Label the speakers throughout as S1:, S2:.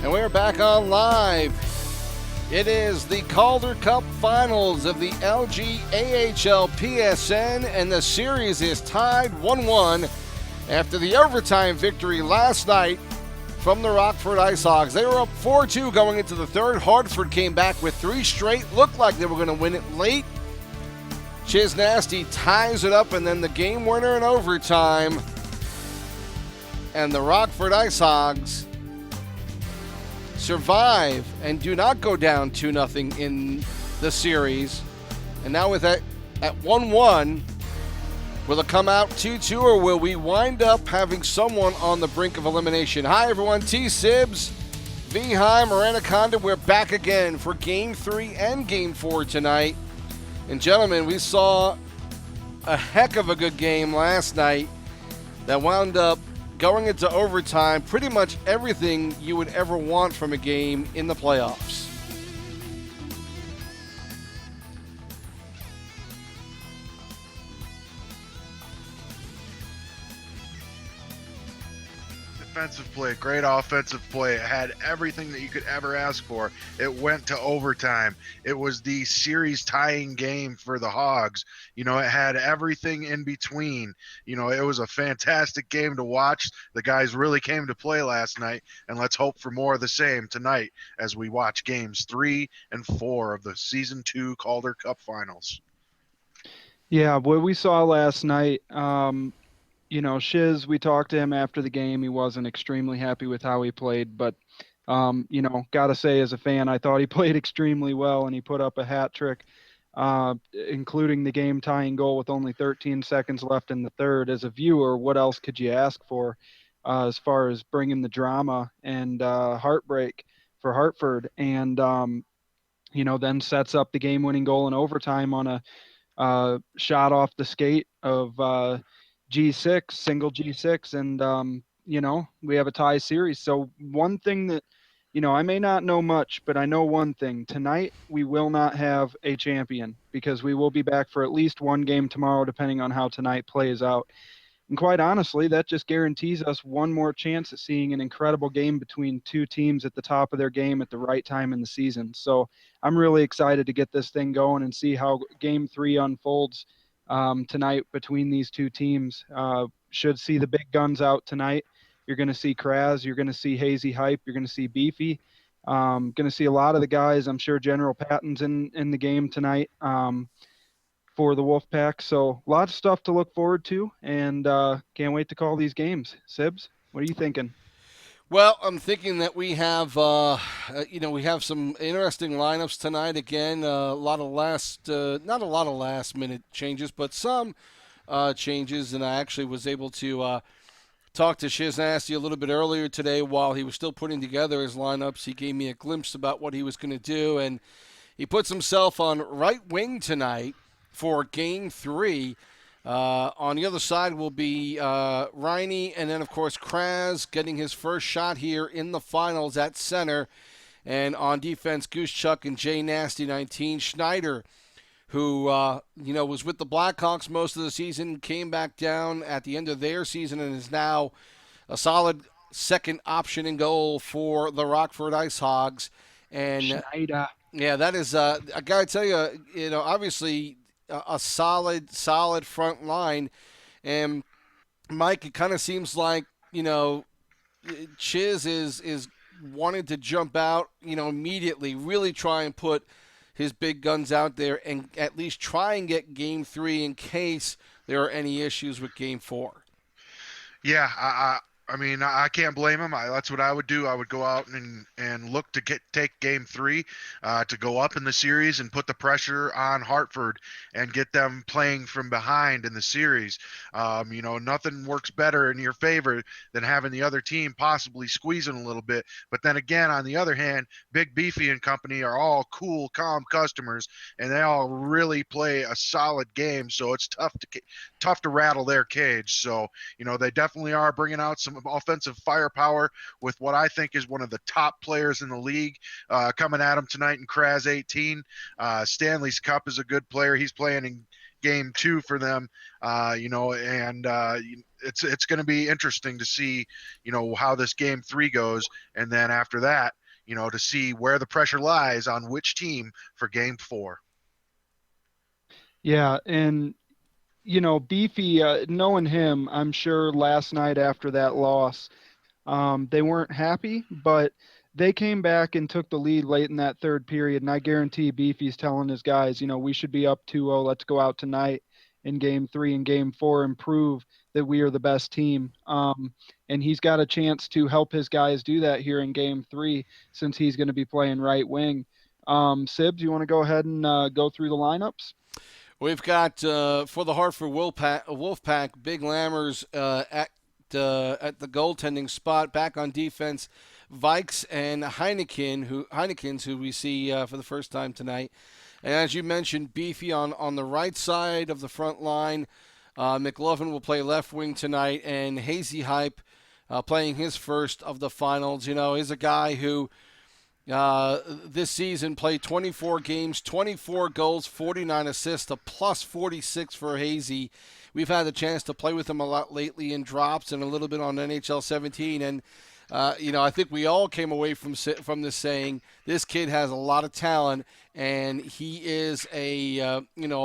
S1: And we're back on live. It is the Calder Cup Finals of the LGAHLPSN, and the series is tied 1-1 after the overtime victory last night from the Rockford IceHogs. They were up 4-2 going into the third. Hartford came back with 3 straight. Looked like they were going to win it late. Chiz Nasty ties it up, and then the game winner in overtime. And the Rockford IceHogs survive and do not go down 2-0 in the series. And now with that at 1-1, will it come out 2-2, or will we wind up having someone on the brink of elimination? Hi everyone, T-Sibs, V-Hi, Miranda, we're back again for Game 3 and Game 4 tonight. And gentlemen, we saw a heck of a good game last night that wound up going into overtime, pretty much everything you would ever want from a game in the playoffs.
S2: Defensive play, great offensive play. It had everything that you could ever ask for. It went to overtime. It was the series tying game for the Hogs. You know, it had everything in between. You know, it was a fantastic game to watch. The guys really came to play last night, and let's hope for more of the same tonight as we watch games 3 and 4 of the Season 2 Calder Cup Finals.
S3: Yeah, what we saw last night, Shiz, we talked to him after the game. He wasn't extremely happy with how he played, but, got to say as a fan, I thought he played extremely well, and he put up a hat trick, including the game-tying goal with only 13 seconds left in the third. As a viewer, what else could you ask for as far as bringing the drama and heartbreak for Hartford? And, then sets up the game-winning goal in overtime on a shot off the skate of G6, single G6, and we have a tie series. So one thing that, I may not know much, but I know one thing. Tonight we will not have a champion because we will be back for at least one game tomorrow, depending on how tonight plays out. And quite honestly, that just guarantees us one more chance at seeing an incredible game between two teams at the top of their game at the right time in the season. So I'm really excited to get this thing going and see how Game 3 unfolds tonight between these two teams. Should see the big guns out tonight. You're going to see Kraz. You're going to see Hazy Hype. You're going to see Beefy. Going to see a lot of the guys. I'm sure General Patton's in the game tonight. For the Wolfpack. So a lot of stuff to look forward to, and can't wait to call these games. Sibs, what are you thinking?
S1: Well, I'm thinking that we have, we have some interesting lineups tonight. Again, not a lot of last minute changes, but some changes. And I actually was able to talk to Chiz Nasty a little bit earlier today while he was still putting together his lineups. He gave me a glimpse about what he was going to do, and he puts himself on right wing tonight for Game 3. On the other side will be Riney, and then, of course, Kraz getting his first shot here in the finals at center. And on defense, Goose Chuck and J Nasty 19. Schneider, who, was with the Blackhawks most of the season, came back down at the end of their season and is now a solid second option in goal for the Rockford IceHogs. And
S3: Schneider.
S1: Yeah, that is, I got to tell you, obviously a solid front line. And, Mike, it kind of seems like, Chiz is wanting to jump out, immediately, really try and put his big guns out there and at least try and get Game 3 in case there are any issues with Game 4.
S2: Yeah, I can't blame him. That's what I would do. I would go out and look to take Game 3 to go up in the series and put the pressure on Hartford and get them playing from behind in the series. Nothing works better in your favor than having the other team possibly squeezing a little bit. But then again, on the other hand, Big Beefy and company are all cool, calm customers, and they all really play a solid game. So it's tough to rattle their cage. So, they definitely are bringing out some offensive firepower with what I think is one of the top players in the league coming at him tonight in Kraz 18. Stanley's Cup is a good player. He's playing in game 2 for them. And it's going to be interesting to see, how this game 3 goes, and then after that, to see where the pressure lies on which team for game 4.
S3: Yeah, and Beefy, knowing him, I'm sure last night after that loss, they weren't happy, but they came back and took the lead late in that third period. And I guarantee Beefy's telling his guys, we should be up 2-0. Let's go out tonight in game 3 and game 4 and prove that we are the best team. And he's got a chance to help his guys do that here in game 3 since he's going to be playing right wing. Sibs, you want to go ahead and go through the lineups?
S1: We've got for the Hartford Wolfpack, Big Lammers at the goaltending spot. Back on defense, Vikes and Heinekens, who we see for the first time tonight. And as you mentioned, Beefy on the right side of the front line. McLovin will play left wing tonight, and Hazy Hype playing his first of the finals. He's a guy who this season played 24 games, 24 goals, 49 assists, a plus 46 for Hazy. We've had the chance to play with him a lot lately in drops and a little bit on NHL 17. And, I think we all came away from this saying this kid has a lot of talent, and he is a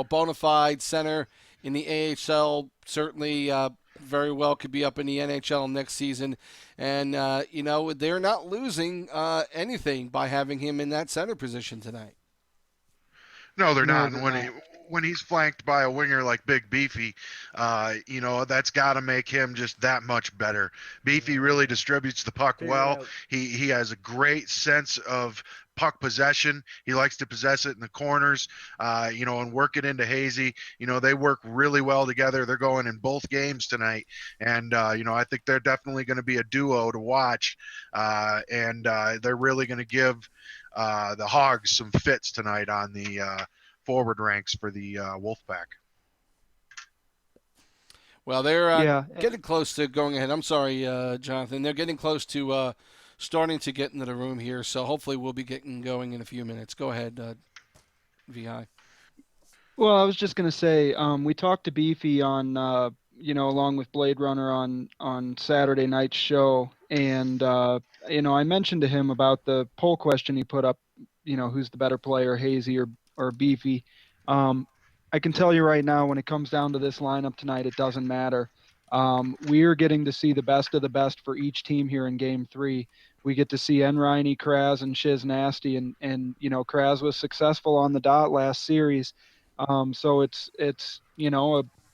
S1: bona fide center in the AHL, certainly very well could be up in the NHL next season. And, they're not losing anything by having him in that center position tonight.
S2: No, they're not. And when he's flanked by a winger like Big Beefy, that's got to make him just that much better. Beefy really distributes the puck well. He has a great sense of puck possession. He likes to possess it in the corners, and work it into Hazy. They work really well together. They're going in both games tonight. And, I think they're definitely going to be a duo to watch. And they're really going to give the Hogs some fits tonight on the forward ranks for the Wolfpack.
S1: Well, they're getting close to going ahead. I'm sorry, Jonathan. They're getting close to starting to get into the room here, so hopefully we'll be getting going in a few minutes. Go ahead, VI.
S3: Well, I was just going to say, we talked to Beefy on, along with Blade Runner on Saturday night's show, and, I mentioned to him about the poll question he put up, who's the better player, Hazy or Beefy. I can tell you right now, when it comes down to this lineup tonight, it doesn't matter. We're getting to see the best of the best for each team here in Game 3. We get to see Enriney, Kraz, and Shiz Nasty, and Kraz was successful on the dot last series. So it's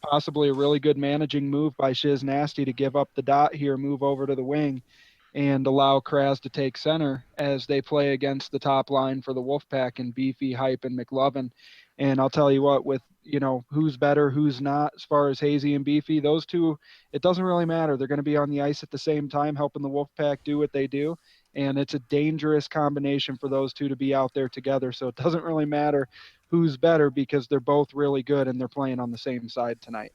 S3: possibly a really good managing move by Shiz Nasty to give up the dot here, move over to the wing, and allow Kraz to take center as they play against the top line for the Wolfpack and Beefy, Hype, and McLovin. And I'll tell you what, with who's better, who's not, as far as Hazy and Beefy, those two, it doesn't really matter. They're going to be on the ice at the same time, helping the Wolfpack do what they do. And it's a dangerous combination for those two to be out there together. So it doesn't really matter who's better because they're both really good and they're playing on the same side tonight.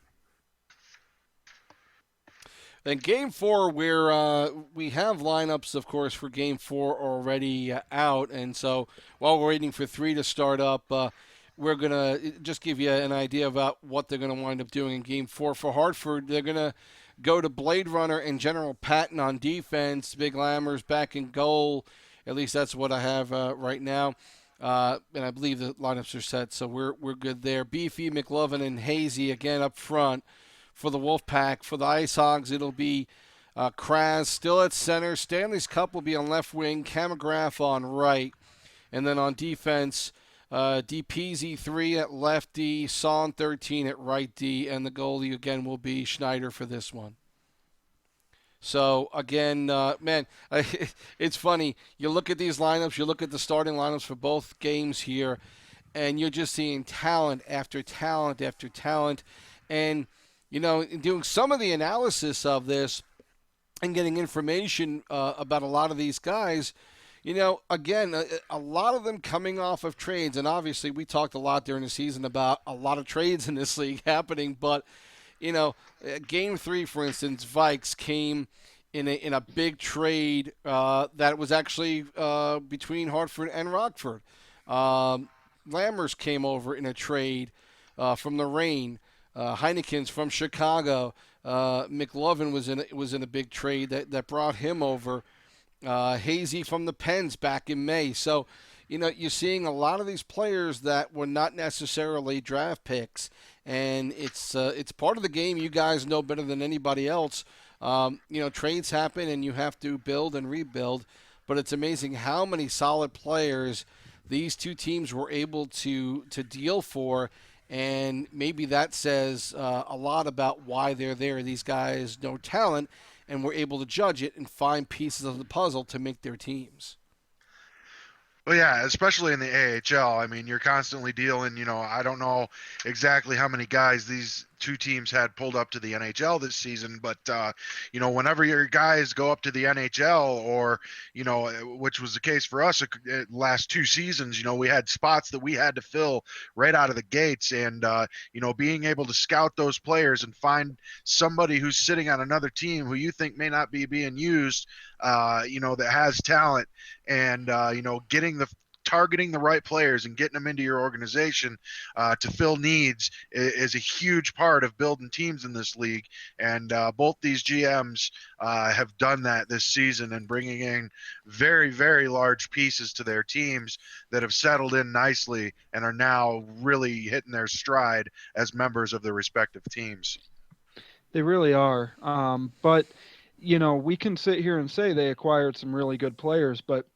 S1: Then Game 4, we have lineups, of course, for Game 4 already out. And so while we're waiting for 3 to start up, we're going to just give you an idea about what they're going to wind up doing in Game 4. For Hartford, they're going to go to Blade Runner and General Patton on defense. Big Lammers back in goal. At least that's what I have right now. And I believe the lineups are set, so we're good there. Beefy, McLovin, and Hazy again up front for the Wolfpack. For the Ice Hogs, it'll be Kraz still at center. Stanley's Cup will be on left wing. Camagraph on right. And then on defense, DPZ 3 at left D, Son 13 at right D, and the goalie again will be Schneider for this one. So, again, man, it's funny. You look at these lineups, you look at the starting lineups for both games here, and you're just seeing talent after talent after talent. And, doing some of the analysis of this and getting information about a lot of these guys, again, a lot of them coming off of trades. And obviously we talked a lot during the season about a lot of trades in this league happening. But, Game 3, for instance, Vikes came in a big trade that was actually between Hartford and Rockford. Lammers came over in a trade from the Reign. Heineken's from Chicago. McLovin was in a big trade that brought him over. Hazy from the Pens back in May. So, you're seeing a lot of these players that were not necessarily draft picks, and it's part of the game. You guys know better than anybody else. Trades happen, and you have to build and rebuild. But it's amazing how many solid players these two teams were able to deal for, and maybe that says a lot about why they're there. These guys know talent, and were able to judge it and find pieces of the puzzle to make their teams.
S2: Well, yeah, especially in the AHL. I mean, you're constantly dealing, I don't know exactly how many guys these two teams had pulled up to the NHL this season, but, whenever your guys go up to the NHL or, which was the case for us last 2 seasons, we had spots that we had to fill right out of the gates. And, being able to scout those players and find somebody who's sitting on another team who you think may not be being used, that has talent and, targeting the right players and getting them into your organization to fill needs is a huge part of building teams in this league. And both these GMs have done that this season and bringing in very, very large pieces to their teams that have settled in nicely and are now really hitting their stride as members of their respective teams.
S3: They really are. But, we can sit here and say they acquired some really good players, but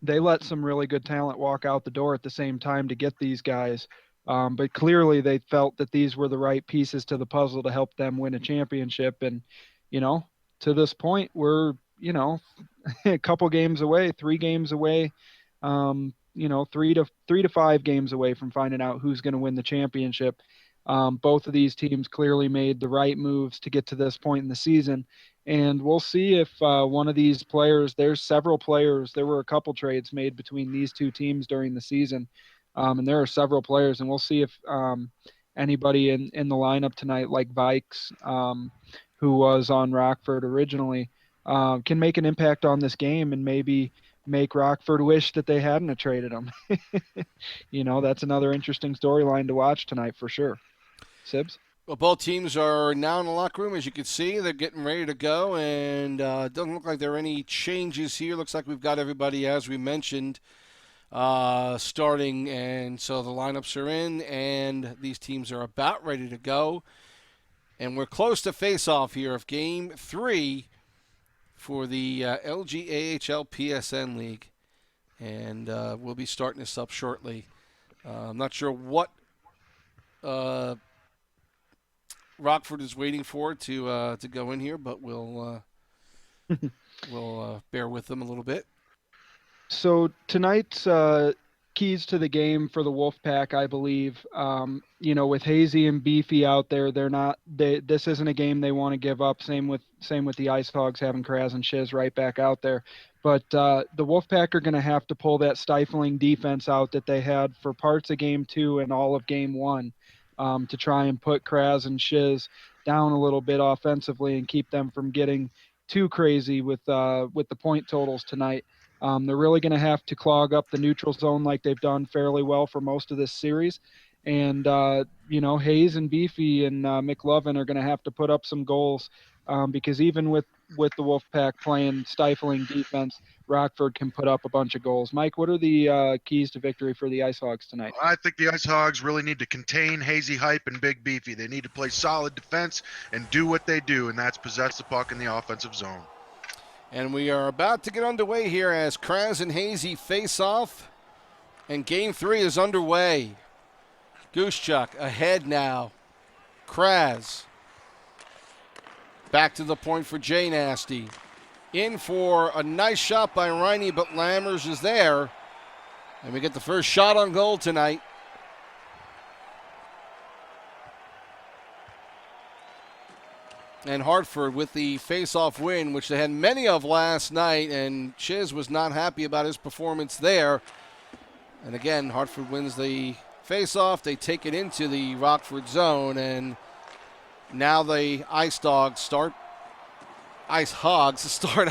S3: they let some really good talent walk out the door at the same time to get these guys. But clearly they felt that these were the right pieces to the puzzle to help them win a championship. And, to this point, we're, a couple games away, 3 games away, 3 to 5 games away from finding out who's going to win the championship. Both of these teams clearly made the right moves to get to this point in the season. And we'll see if one of these players, there's several players, there were a couple trades made between these two teams during the season. And there are several players, and we'll see if anybody in the lineup tonight, like Vikes, who was on Rockford originally, can make an impact on this game and maybe make Rockford wish that they hadn't traded him. That's another interesting storyline to watch tonight for sure. Sibs?
S1: Well, both teams are now in the locker room. As you can see, they're getting ready to go, and it doesn't look like there are any changes here. Looks like we've got everybody, as we mentioned, starting, and so the lineups are in, and these teams are about ready to go. And we're close to face-off here of Game 3 for the LGAHLPSN League, and we'll be starting this up shortly. I'm not sure what Rockford is waiting for to go in here, but we'll bear with them a little bit.
S3: So tonight's keys to the game for the Wolfpack, I believe, with Hazy and Beefy out there, this isn't a game they want to give up. Same with the Ice Hogs having Kraz and Shiz right back out there. But the Wolfpack are going to have to pull that stifling defense out that they had for parts of Game 2 and all of Game 1 to try and put Kraz and Shiz down a little bit offensively and keep them from getting too crazy with the point totals tonight. They're really going to have to clog up the neutral zone like they've done fairly well for most of this series. And, Hayes and Beefy and McLovin are going to have to put up some goals because even with the Wolfpack playing stifling defense, Rockford can put up a bunch of goals. Mike, what are the keys to victory for the Ice Hogs tonight?
S2: I think the Ice Hogs really need to contain Hazy Hype and Big Beefy. They need to play solid defense and do what they do, and that's possess the puck in the offensive zone.
S1: And we are about to get underway here as Kraz and Hazy face off, and Game 3 is underway. Goosechuck ahead now. Kraz back to the point for Jay Nasty. In for a nice shot by Riney, but Lammers is there. And we get the first shot on goal tonight. And Hartford with the face-off win, which they had many of last night, and Chiz was not happy about his performance there. And again, Hartford wins the face-off. They take it into the Rockford zone, and now the Ice Hogs start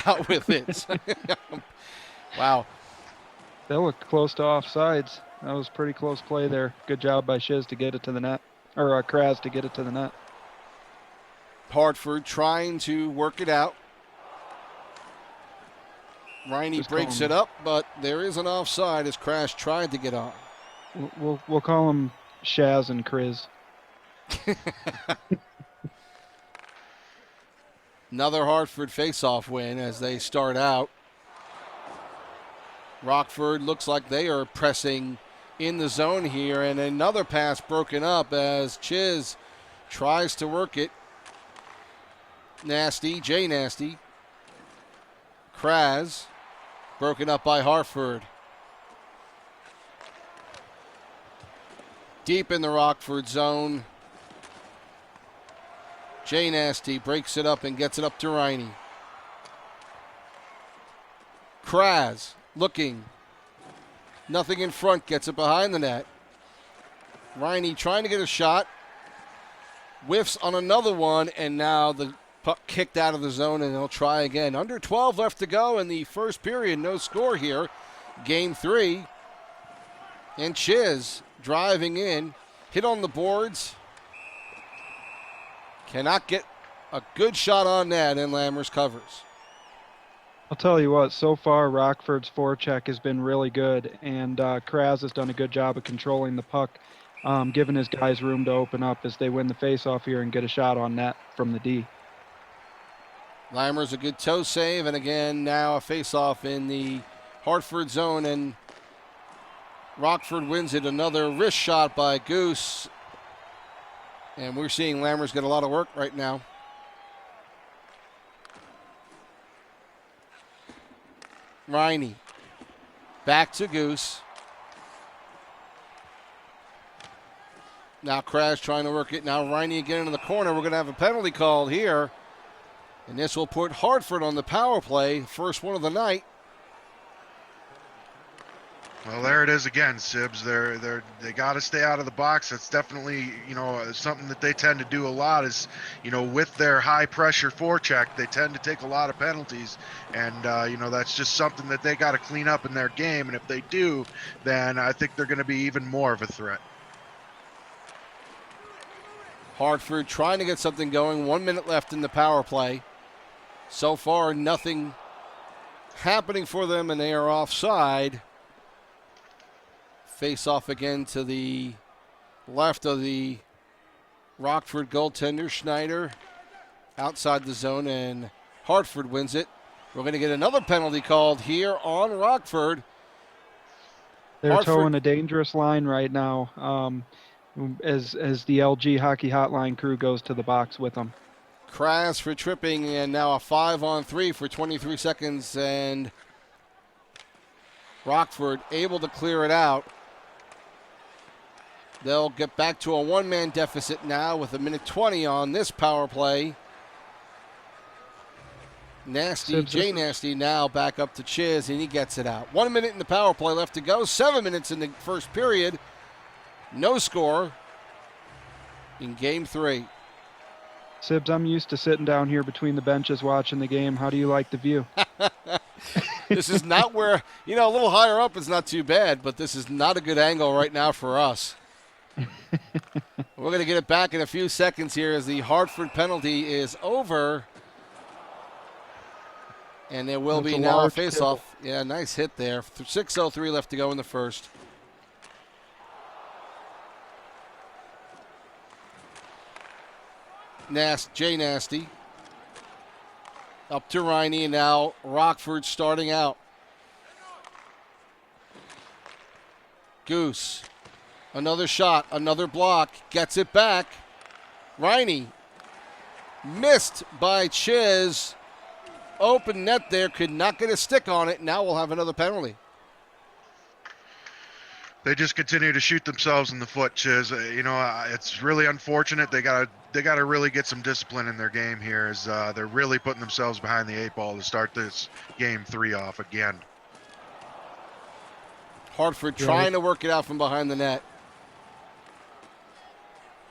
S1: out with it. Wow.
S3: They looked close to offsides. That was pretty close play there. Good job by Shiz to get it to the net. or Kraz to get it to the net.
S1: Hartford trying to work it out. Riney
S3: Just
S1: breaks it up, but there is an offside as Kraz tried to get on.
S3: We'll call him Shaz and Kriz.
S1: Another Hartford face-off win as they start out. Rockford looks like they are pressing in the zone here, and another pass broken up as Chiz tries to work it. Nasty, Jay Nasty. Kraz, broken up by Hartford. Deep in the Rockford zone. Jay Nasty breaks it up and gets it up to Riney. Kraz looking. Nothing in front, gets it behind the net. Riney trying to get a shot. Whiffs on another one, and now the puck kicked out of the zone, and they'll try again. Under 12 left to go in the first period. No score here. Game 3. And Chiz driving in. Hit on the boards. Cannot get a good shot on net, and Lammers covers.
S3: I'll tell you what, so far Rockford's forecheck has been really good, and Kraz has done a good job of controlling the puck, giving his guys room to open up as they win the faceoff here and get a shot on net from the D.
S1: Lammers a good toe save, and again now a faceoff in the Hartford zone, and Rockford wins it. Another wrist shot by Goose. And we're seeing Lammers get a lot of work right now. Riney. Back to Goose. Now Kraz trying to work it. Now Riney again into the corner. We're going to have a penalty called here. And this will put Hartford on the power play. First one of the night.
S2: Well, there it is again, Sibs. They got to stay out of the box. That's definitely, something that they tend to do a lot is, with their high pressure forecheck, they tend to take a lot of penalties. And, that's just something that they got to clean up in their game. And if they do, then I think they're going to be even more of a threat.
S1: Hartford trying to get something going. 1 minute left in the power play. So far, nothing happening for them, and they are offside. Face off again to the left of the Rockford goaltender, Schneider, outside the zone, and Hartford wins it. We're going to get another penalty called here on Rockford.
S3: They're
S1: Hartford
S3: towing a dangerous line right now as the LG Hockey Hotline crew goes to the box with them.
S1: Kraz for tripping, and now a 5-on-3 for 23 seconds, and Rockford able to clear it out. They'll get back to a one-man deficit now with 1:20 on this power play. Nasty, Jay Nasty now back up to Chiz, and he gets it out. 1 minute in the power play left to go. 7 minutes in the first period. No score in Game 3.
S3: Sibs, I'm used to sitting down here between the benches watching the game. How do you like the view?
S1: This is not where, a little higher up is not too bad, but this is not a good angle right now for us. We're going to get it back in a few seconds here as the Hartford penalty is over. And there will be now a face-off. Yeah, nice hit there. 6:03 left to go in the first. Jay Nasty. Up to Riney, and now Rockford starting out. Goose. Another shot, another block, gets it back. Riney. Missed by Chiz. Open net there, could not get a stick on it. Now we'll have another penalty.
S2: They just continue to shoot themselves in the foot, Chiz. It's really unfortunate. They got to really get some discipline in their game here as they're really putting themselves behind the 8 ball to start this Game 3 off again.
S1: Hartford trying to work it out from behind the net.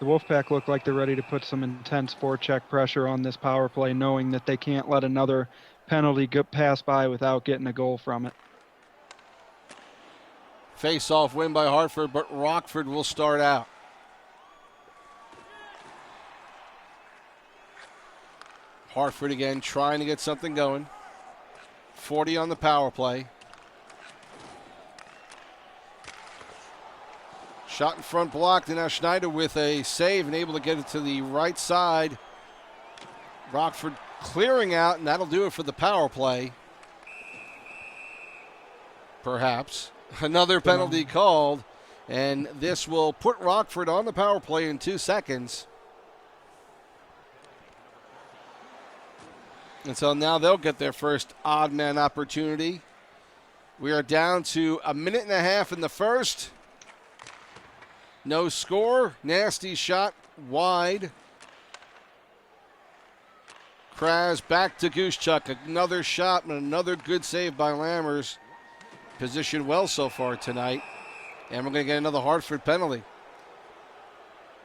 S3: The Wolfpack look like they're ready to put some intense forecheck pressure on this power play, knowing that they can't let another penalty pass by without getting a goal from it.
S1: Face-off win by Hartford, but Rockford will start out. Hartford again trying to get something going. 40 on the power play. Shot in front blocked, and now Schneider with a save and able to get it to the right side. Rockford clearing out, and that'll do it for the power play. Perhaps. Another penalty called, and this will put Rockford on the power play in 2 seconds. And so now they'll get their first odd man opportunity. We are down to 1.5 minutes in the first. No score. Nasty shot wide. Kraz back to Goosechuck. Another shot and another good save by Lammers. Positioned well so far tonight. And we're going to get another Hartford penalty.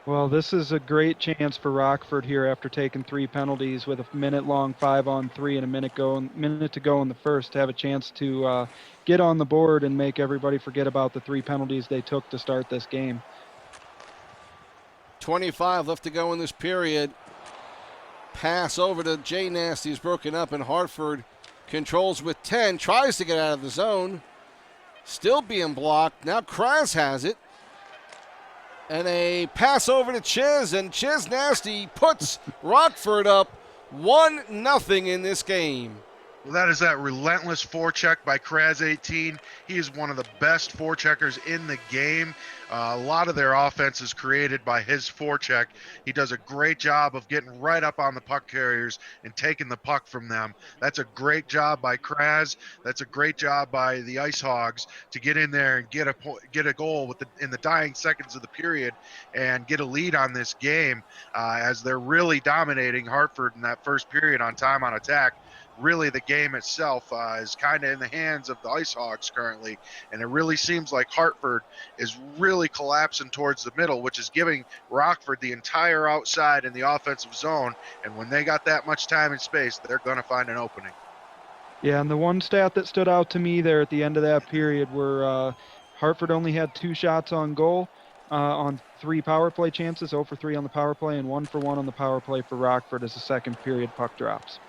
S3: Well, this is a great chance for Rockford here after taking 3 penalties with a minute-long 5-on-3 and a minute to go in the first to have a chance to get on the board and make everybody forget about the 3 penalties they took to start this game.
S1: 25 left to go in this period. Pass over to Jay Nasty is broken up, and Hartford controls with 10, tries to get out of the zone. Still being blocked. Now Kraz has it. And a pass over to Chiz, and Chiz Nasty puts Rockford up 1-0 in this game.
S2: Well, that is that relentless forecheck by Kraz 18. He is one of the best forecheckers in the game. A lot of their offense is created by his forecheck. He does a great job of getting right up on the puck carriers and taking the puck from them. That's a great job by Kraz. That's a great job by the Ice Hogs to get in there and get a goal in the dying seconds of the period and get a lead on this game as they're really dominating Hartford in that first period on time on attack. Really, the game itself is kind of in the hands of the Ice Hogs currently, and it really seems like Hartford is really collapsing towards the middle, which is giving Rockford the entire outside in the offensive zone, and when they got that much time and space, they're going to find an opening.
S3: Yeah, and the one stat that stood out to me there at the end of that period were Hartford only had 2 shots on goal on 3 power play chances, 0 for 3 on the power play, and 1 for 1 on the power play for Rockford as the second period puck drops.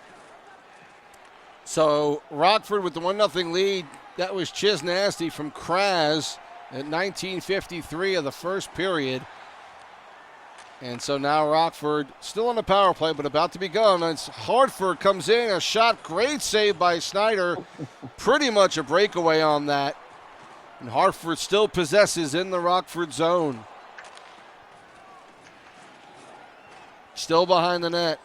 S1: So Rockford with the 1-0 lead. That was Chiz Nasty from Kraz at 19:53 of the first period. And so now Rockford still on the power play, but about to be gone. As Hartford comes in, a shot, great save by Snyder. Pretty much a breakaway on that. And Hartford still possesses in the Rockford zone. Still behind the net.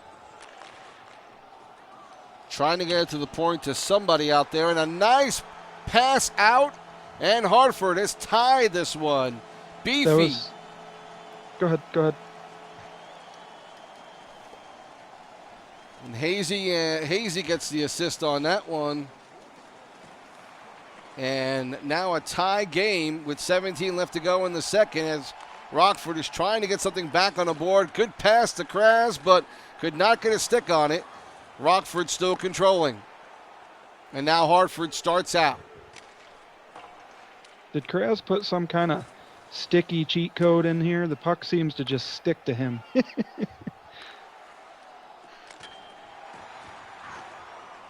S1: Trying to get it to the point to somebody out there. And a nice pass out. And Hartford has tied this one. Beefy.
S3: Go ahead.
S1: And Hazy gets the assist on that one. And now a tie game with 17 left to go in the second as Rockford is trying to get something back on the board. Good pass to Kraz, but could not get a stick on it. Rockford still controlling. And now Hartford starts out.
S3: Did Kraz put some kind of sticky cheat code in here? The puck seems to just stick to him.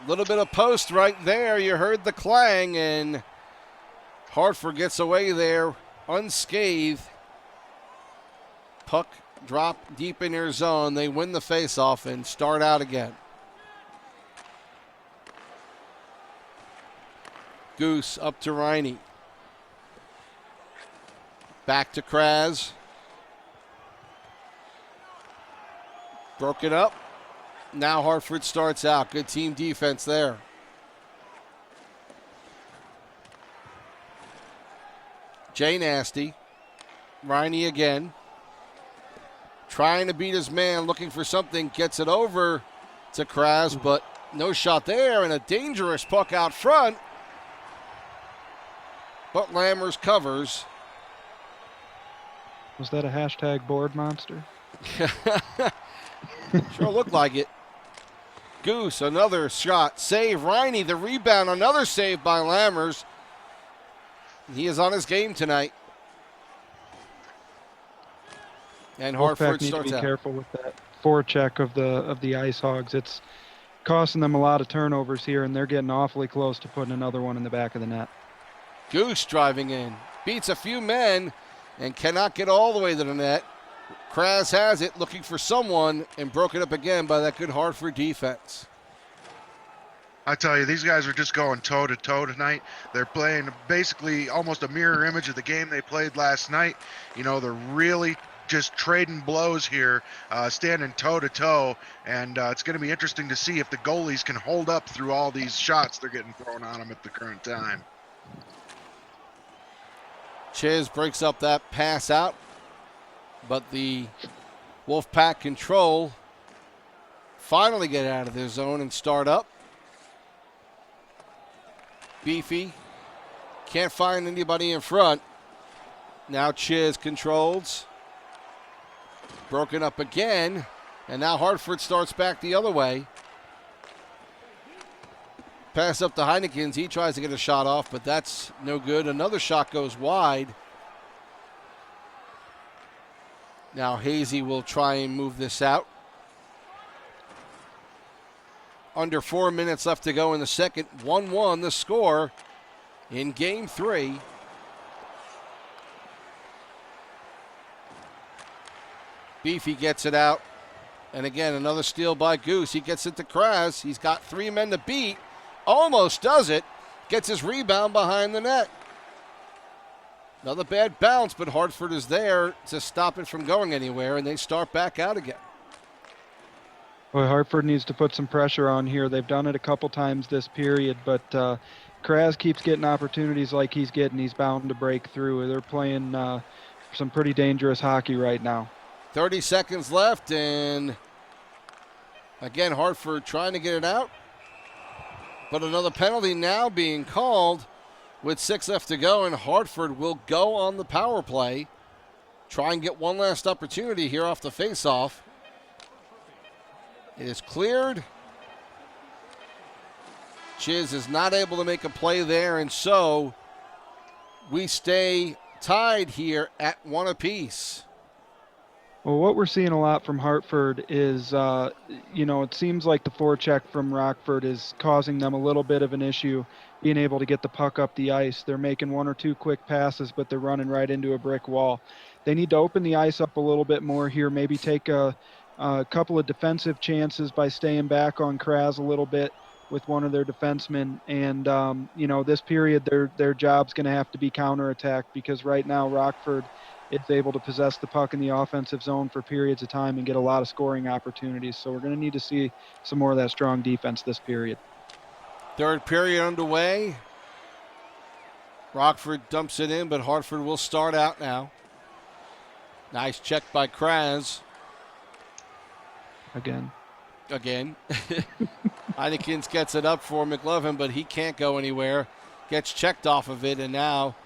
S1: Little bit of post right there. You heard the clang, and Hartford gets away there unscathed. Puck drop deep in their zone. They win the faceoff and start out again. Goose up to Riney. Back to Kraz. Broke it up. Now Hartford starts out. Good team defense there. Jay Nasty. Riney again. Trying to beat his man, looking for something. Gets it over to Kraz, but no shot there, and a dangerous puck out front. But Lammers covers.
S3: Was that a hashtag board monster?
S1: Sure looked like it. Goose, another shot. Save. Riney, the rebound. Another save by Lammers. He is on his game tonight. And Hartford starts out.
S3: Be careful with that forecheck of the Ice Hogs. It's costing them a lot of turnovers here, and they're getting awfully close to putting another one in the back of the net.
S1: Goose driving in, beats a few men, and cannot get all the way to the net. Kraz has it, looking for someone, and broken up again by that good Hartford defense.
S2: I tell you, these guys are just going toe-to-toe tonight. They're playing basically almost a mirror image of the game they played last night. You know, they're really just trading blows here, standing toe-to-toe, and it's going to be interesting to see if the goalies can hold up through all these shots they're getting thrown on them at the current time.
S1: Chiz breaks up that pass out, but the Wolfpack control finally get out of their zone and start up. Beefy can't find anybody in front. Now Chiz controls. Broken up again, and now Hartford starts back the other way. Pass up to Heinekens. He tries to get a shot off, but that's no good. Another shot goes wide. Now Hazy will try and move this out. Under 4 minutes left to go in the second. 1-1 the score in Game 3. Beefy gets it out. And again, another steal by Goose. He gets it to Kraz. He's got 3 men to beat. Almost does it. Gets his rebound behind the net. Another bad bounce, but Hartford is there to stop it from going anywhere, and they start back out again.
S3: Well, Hartford needs to put some pressure on here. They've done it a couple times this period, but Kraz keeps getting opportunities like he's getting. He's bound to break through. They're playing some pretty dangerous hockey right now.
S1: 30 seconds left, and again, Hartford trying to get it out. But another penalty now being called with 6 left to go, and Hartford will go on the power play. Try and get one last opportunity here off the faceoff. It is cleared. Chiz is not able to make a play there, and so we stay tied here at 1 apiece.
S3: Well, what we're seeing a lot from Hartford is, it seems like the forecheck from Rockford is causing them a little bit of an issue being able to get the puck up the ice. They're making 1 or 2 quick passes, but they're running right into a brick wall. They need to open the ice up a little bit more here, maybe take a couple of defensive chances by staying back on Kraz a little bit with one of their defensemen. And, this period, their job's going to have to be counterattack, because right now Rockford is able to possess the puck in the offensive zone for periods of time and get a lot of scoring opportunities. So we're going to need to see some more of that strong defense this period.
S1: Third period underway. Rockford dumps it in, but Hartford will start out now. Nice check by Kraz.
S3: Again.
S1: Heinekens gets it up for McLovin, but he can't go anywhere. Gets checked off of it, and now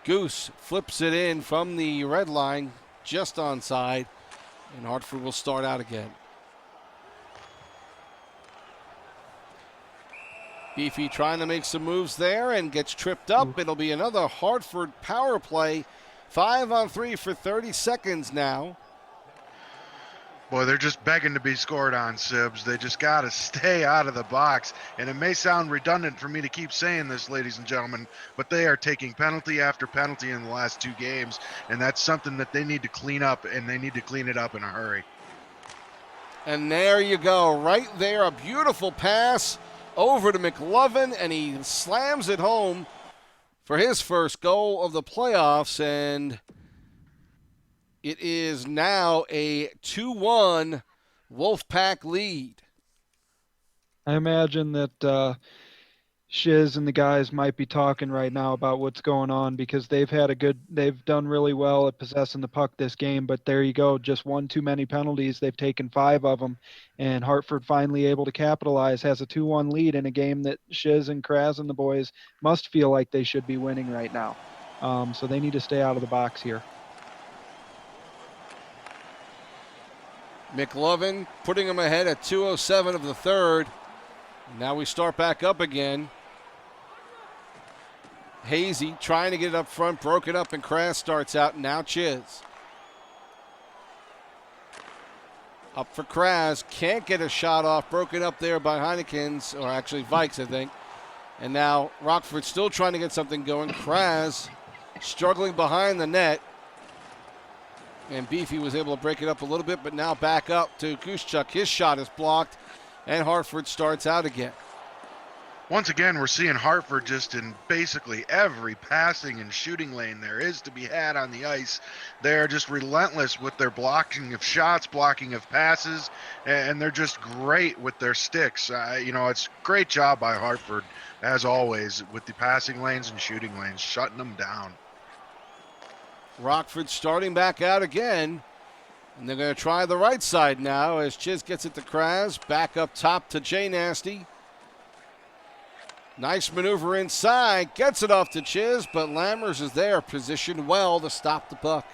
S1: Goose flips it in from the red line, just onside, and Hartford will start out again. Beefy trying to make some moves there and gets tripped up. It'll be another Hartford power play. 5-on-3 for 30 seconds now.
S2: Boy, they're just begging to be scored on, Sibs. They just got to stay out of the box. And it may sound redundant for me to keep saying this, ladies and gentlemen, but they are taking penalty after penalty in the last 2 games, and that's something that they need to clean up, and they need to clean it up in a hurry.
S1: And there you go, right there, a beautiful pass over to McLovin, and he slams it home for his first goal of the playoffs, and it is now a 2-1 Wolfpack lead.
S3: I imagine that Shiz and the guys might be talking right now about what's going on, because they've done really well at possessing the puck this game, but there you go, just 1 too many penalties. They've taken 5 of them, and Hartford finally able to capitalize, has a 2-1 lead in a game that Shiz and Kraz and the boys must feel like they should be winning right now. So they need to stay out of the box here.
S1: McLovin putting him ahead at 2:07 of the third. Now we start back up again. Hazy trying to get it up front, broken up, and Kraz starts out, and now Chiz. Up for Kraz. Can't get a shot off. Broken up there by Heineken's, or actually Vikes, I think. And now Rockford still trying to get something going. Kraz struggling behind the net. And Beefy was able to break it up a little bit, but now back up to Kuschuk. His shot is blocked, and Hartford starts out again.
S2: Once again, we're seeing Hartford just in basically every passing and shooting lane there is to be had on the ice. They're just relentless with their blocking of shots, blocking of passes, and they're just great with their sticks. It's a great job by Hartford, as always, with the passing lanes and shooting lanes, shutting them down.
S1: Rockford starting back out again, and they're going to try the right side now as Chiz gets it to Kraz. Back up top to Jay Nasty. Nice maneuver inside, gets it off to Chiz, but Lammers is there, positioned well to stop the puck.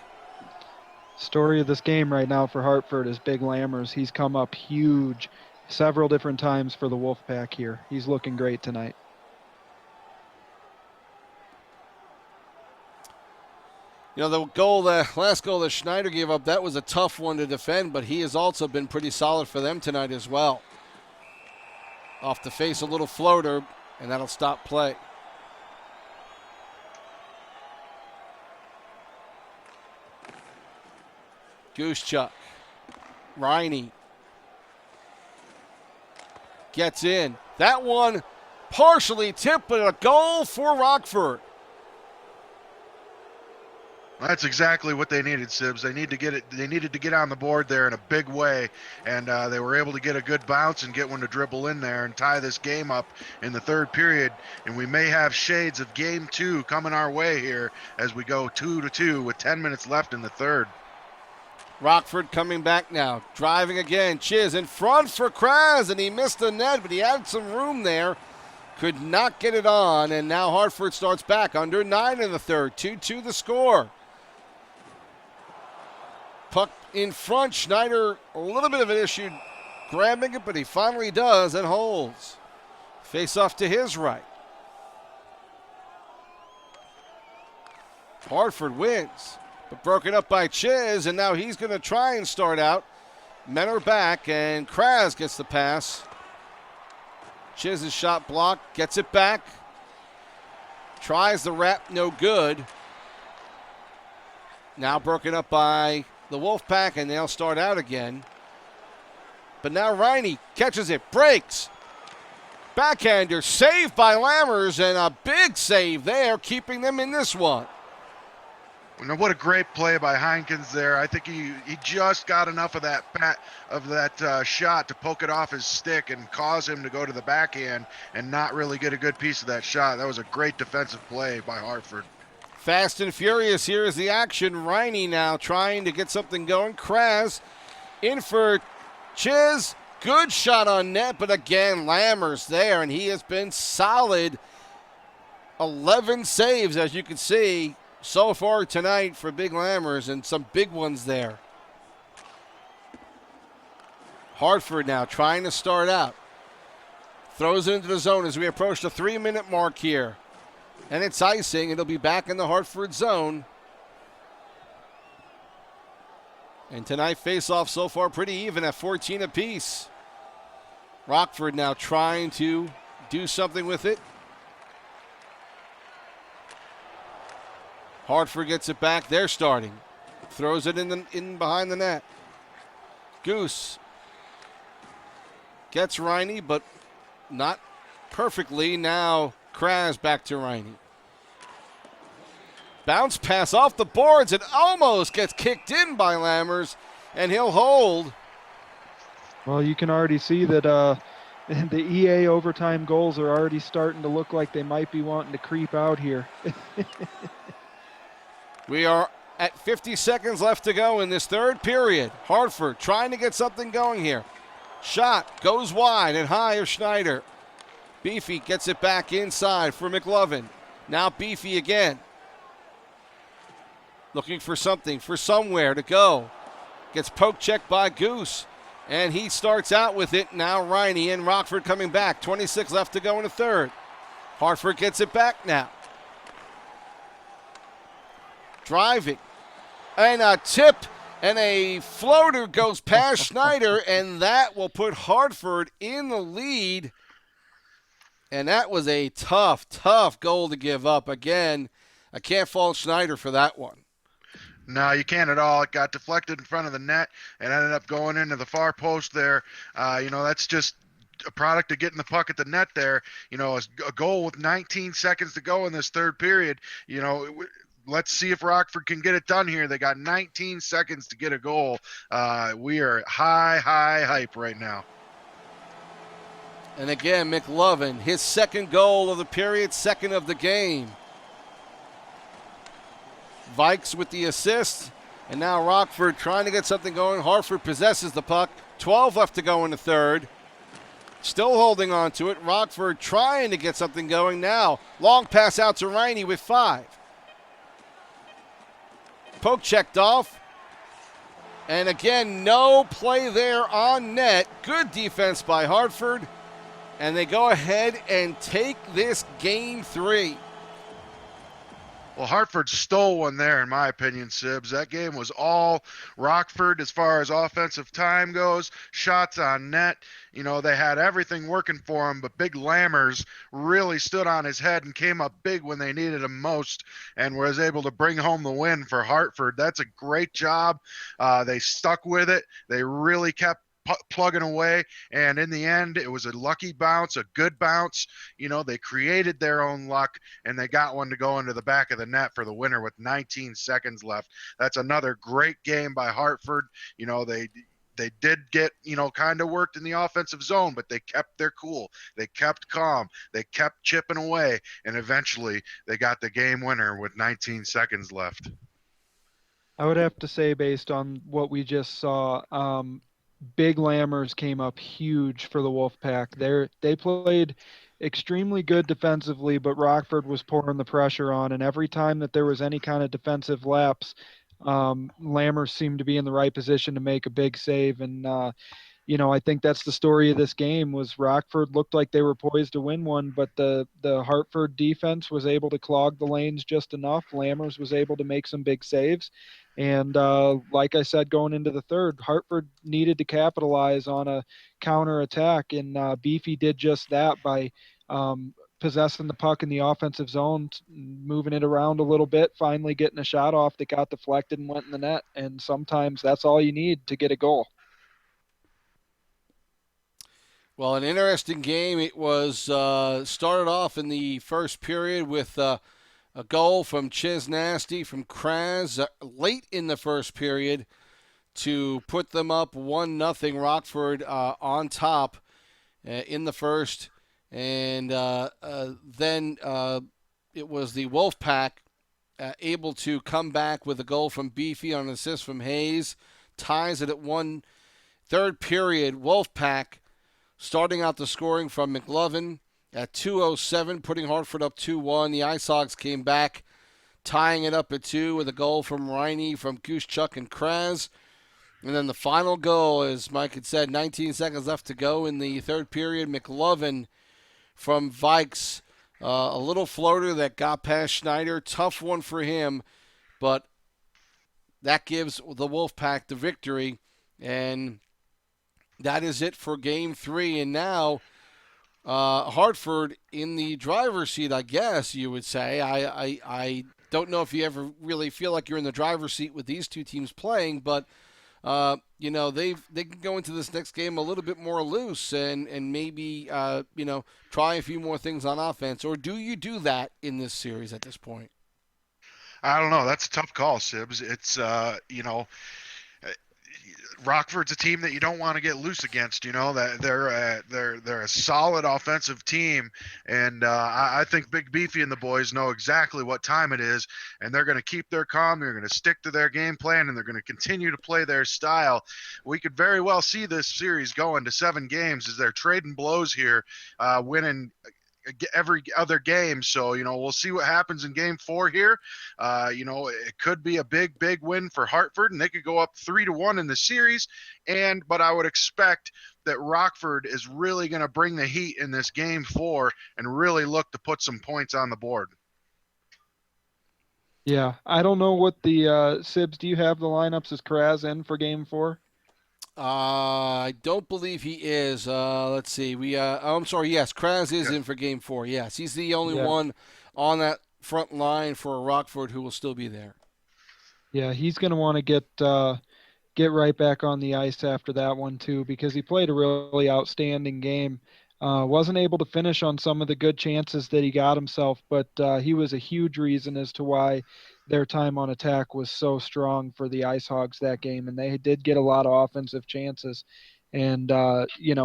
S3: Story of this game right now for Hartford is Big Lammers. He's come up huge several different times for the Wolfpack here. He's looking great tonight.
S1: The last goal that Schneider gave up, that was a tough one to defend, but he has also been pretty solid for them tonight as well. Off the face, a little floater, and that'll stop play. Goosechuck. Riney. Gets in. That one partially tipped, but a goal for Rockford.
S2: That's exactly what they needed, Sibs. They needed to get on the board there in a big way, and they were able to get a good bounce and get one to dribble in there and tie this game up in the third period. And we may have shades of game 2 coming our way here as we go 2-2 with 10 minutes left in the third.
S1: Rockford coming back now, driving again. Chiz in front for Kraz, and he missed the net, but he had some room there. Could not get it on, and now Hartford starts back under 9 in the third. 2-2 the score. Puck in front. Schneider, a little bit of an issue grabbing it, but he finally does and holds. Face off to his right. Hartford wins, but broken up by Chiz, and now he's going to try and start out. Men are back, and Kraz gets the pass. Chiz's shot blocked, gets it back. Tries the wrap, no good. Now broken up by the Wolfpack, and they'll start out again. But now Riney catches it, breaks. Backhander, saved by Lammers, and a big save there, keeping them in this one.
S2: What a great play by Heinkens there. I think he just got enough of that shot to poke it off his stick and cause him to go to the backhand and not really get a good piece of that shot. That was a great defensive play by Hartford.
S1: Fast and furious, here is the action. Riney now trying to get something going. Kraz in for Chiz. Good shot on net, but again, Lammers there, and he has been solid. 11 saves, as you can see, so far tonight for Big Lammers, and some big ones there. Hartford now trying to start out. Throws it into the zone as we approach the 3-minute mark here. And it's icing. It'll be back in the Hartford zone. And tonight, face-off so far pretty even at 14 apiece. Rockford now trying to do something with it. Hartford gets it back. They're starting. Throws it in behind the net. Goose gets Riney, but not perfectly. Now Kraz back to Riney. Bounce pass off the boards. It almost gets kicked in by Lammers, and he'll hold.
S3: Well, you can already see that the EA overtime goals are already starting to look like they might be wanting to creep out here.
S1: We are at 50 seconds left to go in this third period. Hartford trying to get something going here. Shot goes wide and high of Schneider. Beefy gets it back inside for McLovin. Now Beefy again. Looking for something, for somewhere to go. Gets poke checked by Goose. And he starts out with it. Now Riney and Rockford coming back. 26 left to go in the third. Hartford gets it back now. Driving. And a tip And a floater goes past Schneider, and that will put Hartford in the lead. And that was a tough, tough goal to give up. Again, I can't fault Schneider for that one.
S2: No, you can't at all. It got deflected in front of the net and ended up going into the far post there. That's just a product of getting the puck at the net there. A goal with 19 seconds to go in this third period. Let's see if Rockford can get it done here. They got 19 seconds to get a goal. We are high hype right now.
S1: And again, McLovin, his second goal of the period, second of the game. Vikes with the assist, and now Rockford trying to get something going. Hartford possesses the puck. 12 left to go in the third. Still holding on to it. Rockford trying to get something going now. Long pass out to Riney with 5. Poke checked off. And again, no play there on net. Good defense by Hartford. And they go ahead and take this game 3.
S2: Well, Hartford stole one there, in my opinion, Sibs. That game was all Rockford as far as offensive time goes, shots on net. They had everything working for him, but Big Lammers really stood on his head and came up big when they needed him most and was able to bring home the win for Hartford. That's a great job. They stuck with it. They really kept plugging away, and in the end it was a lucky bounce, a good bounce. They created their own luck, and they got one to go into the back of the net for the winner with 19 seconds left. That's another great game by Hartford. They did get, kind of worked in the offensive zone, but they kept their cool. They kept calm. They kept chipping away, and eventually they got the game winner with 19 seconds left.
S3: I would have to say, based on what we just saw, Big Lammers came up huge for the Wolfpack. They played extremely good defensively, but Rockford was pouring the pressure on, and every time that there was any kind of defensive lapse, Lammers seemed to be in the right position to make a big save. And I think that's the story of this game. Was Rockford looked like they were poised to win one, but the Hartford defense was able to clog the lanes just enough. Lammers was able to make some big saves. And like I said, going into the third, Hartford needed to capitalize on a counter attack, and Beefy did just that by possessing the puck in the offensive zone, moving it around a little bit, finally getting a shot off that got deflected and went in the net. And sometimes that's all you need to get a goal.
S1: Well, an interesting game. It was started off in the first period with a goal from Chiz Nasty from Kraz late in the first period to put them up 1-0. Rockford on top in the first. And then it was the Wolfpack able to come back with a goal from Beefy on an assist from Hayes. Ties it at 1. Third period, Wolfpack starting out the scoring from McLovin at 2:07, putting Hartford up 2-1. The Ice Hogs came back, tying it up at 2 with a goal from Riney, from Goosechuck, and Kraz. And then the final goal, as Mike had said, 19 seconds left to go in the third period. McLovin from Vikes, a little floater that got past Schneider. Tough one for him, but that gives the Wolfpack the victory. And that is it for Game 3. And now Hartford in the driver's seat, I guess you would say. I don't know if you ever really feel like you're in the driver's seat with these two teams playing, but they can go into this next game a little bit more loose and maybe try a few more things on offense. Or do you do that in this series at this point?
S2: I don't know. That's a tough call, Sibs. It's Rockford's a team that you don't want to get loose against. That they're a solid offensive team, and I think Big Beefy and the boys know exactly what time it is, and they're going to keep their calm. They're going to stick to their game plan, and they're going to continue to play their style. We could very well see this series going to 7 games as they're trading blows here, winning every other game. So, we'll see what happens in Game 4 here. It could be a big win for Hartford, and they could go up 3-1 in the series. But I would expect that Rockford is really going to bring the heat in this Game 4 and really look to put some points on the board.
S3: Yeah, I don't know what the Sibs. Do you have the lineups as Kraz in for Game 4?
S1: I don't believe he is. Let's see. Oh, I'm sorry. Yes, Kraz is
S2: Yeah.
S1: in for Game 4. Yes, he's the only
S3: Yeah,
S1: one on that front line for Rockford who will still be there.
S3: yeah, he's going to want to get right back on the ice after that one too, because he played a really outstanding game. Wasn't able to finish on some of the good chances that he got himself, but he was a huge reason as to why their time on attack was so strong for the Ice Hogs that game, and they did get a lot of offensive chances. And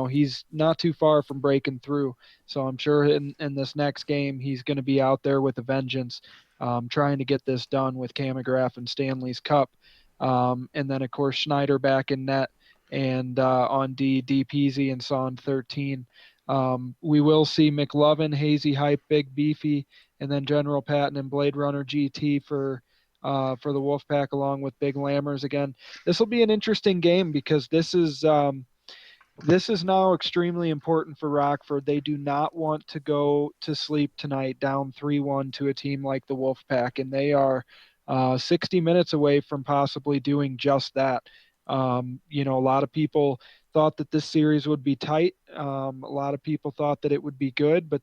S3: he's not too far from breaking through. So I'm sure in this next game he's going to be out there with a vengeance, trying to get this done with Camagraff and Stanley's Cup. And then, of course, Schneider back in net, and on D Peasy and Son 13. We will see McLovin, Hazy Hype, Big Beefy, and then General Patton and Blade Runner GT for the Wolfpack, along with Big Lammers again. This will be an interesting game because this is now extremely important for Rockford. They do not want to go to sleep tonight down 3-1 to a team like the Wolfpack, and they are 60 minutes away from possibly doing just that. A lot of people thought that this series would be tight. A lot of people thought that it would be good, but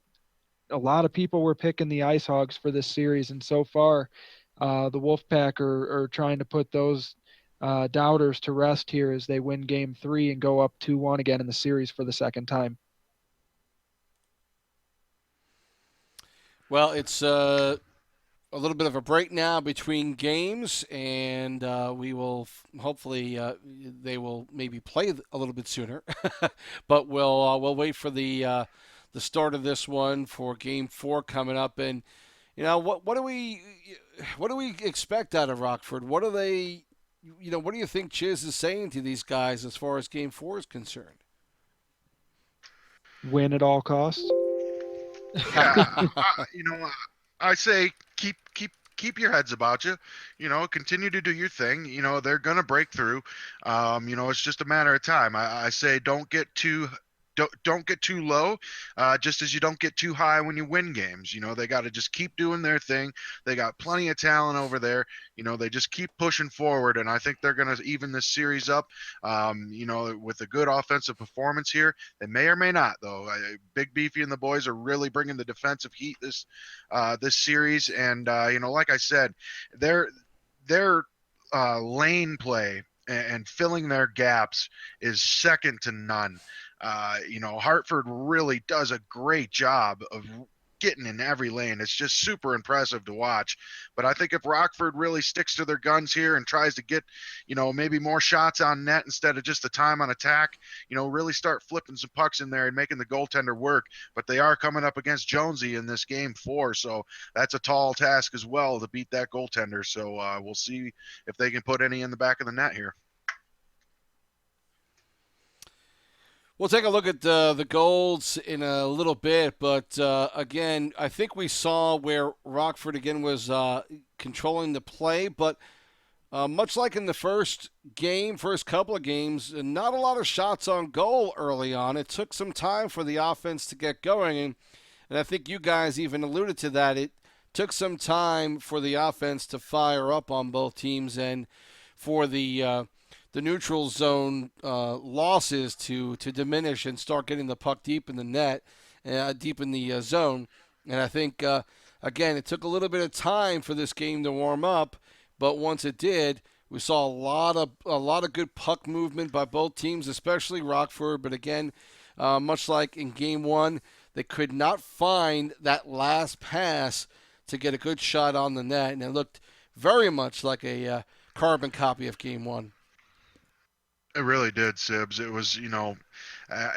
S3: a lot of people were picking the Ice Hogs for this series, and so far, the Wolfpack are trying to put those doubters to rest here as they win Game 3 and go up 2-1 again in the series for the second time.
S1: Well, it's a little bit of a break now between games, and we will hopefully they will maybe play a little bit sooner, but we'll wait for the start of this one for Game 4 coming up. And what do we expect out of Rockford? What are they? What do you think Chiz is saying to these guys as far as Game 4 is concerned?
S3: Win at all costs.
S2: Yeah, I say keep your heads about you. Continue to do your thing. They're gonna break through. It's just a matter of time. I say don't get too low, just as you don't get too high when you win games. They got to just keep doing their thing. They got plenty of talent over there. They just keep pushing forward, and I think they're going to even this series up. With a good offensive performance here, they may or may not though. Big Beefy and the boys are really bringing the defensive heat this series, and like I said, their lane play and filling their gaps is second to none. Hartford really does a great job of getting in every lane. It's just super impressive to watch. But I think if Rockford really sticks to their guns here and tries to get, maybe more shots on net instead of just the time on attack, really start flipping some pucks in there and making the goaltender work. But they are coming up against Jonesy in this Game 4, so that's a tall task as well to beat that goaltender. So we'll see if they can put any in the back of the net here.
S1: We'll take a look at the goals in a little bit, but again, I think we saw where Rockford again was controlling the play, but much like in the first couple of games, not a lot of shots on goal early on. It took some time for the offense to get going, and I think you guys even alluded to that. It took some time for the offense to fire up on both teams and for the neutral zone losses to diminish and start getting the puck deep in the net, deep in the zone. And I think again, it took a little bit of time for this game to warm up, but once it did, we saw a lot of good puck movement by both teams, especially Rockford. But again, much like in Game 1, they could not find that last pass to get a good shot on the net, and it looked very much like a carbon copy of Game 1.
S2: It really did, Sibs. It was, uh,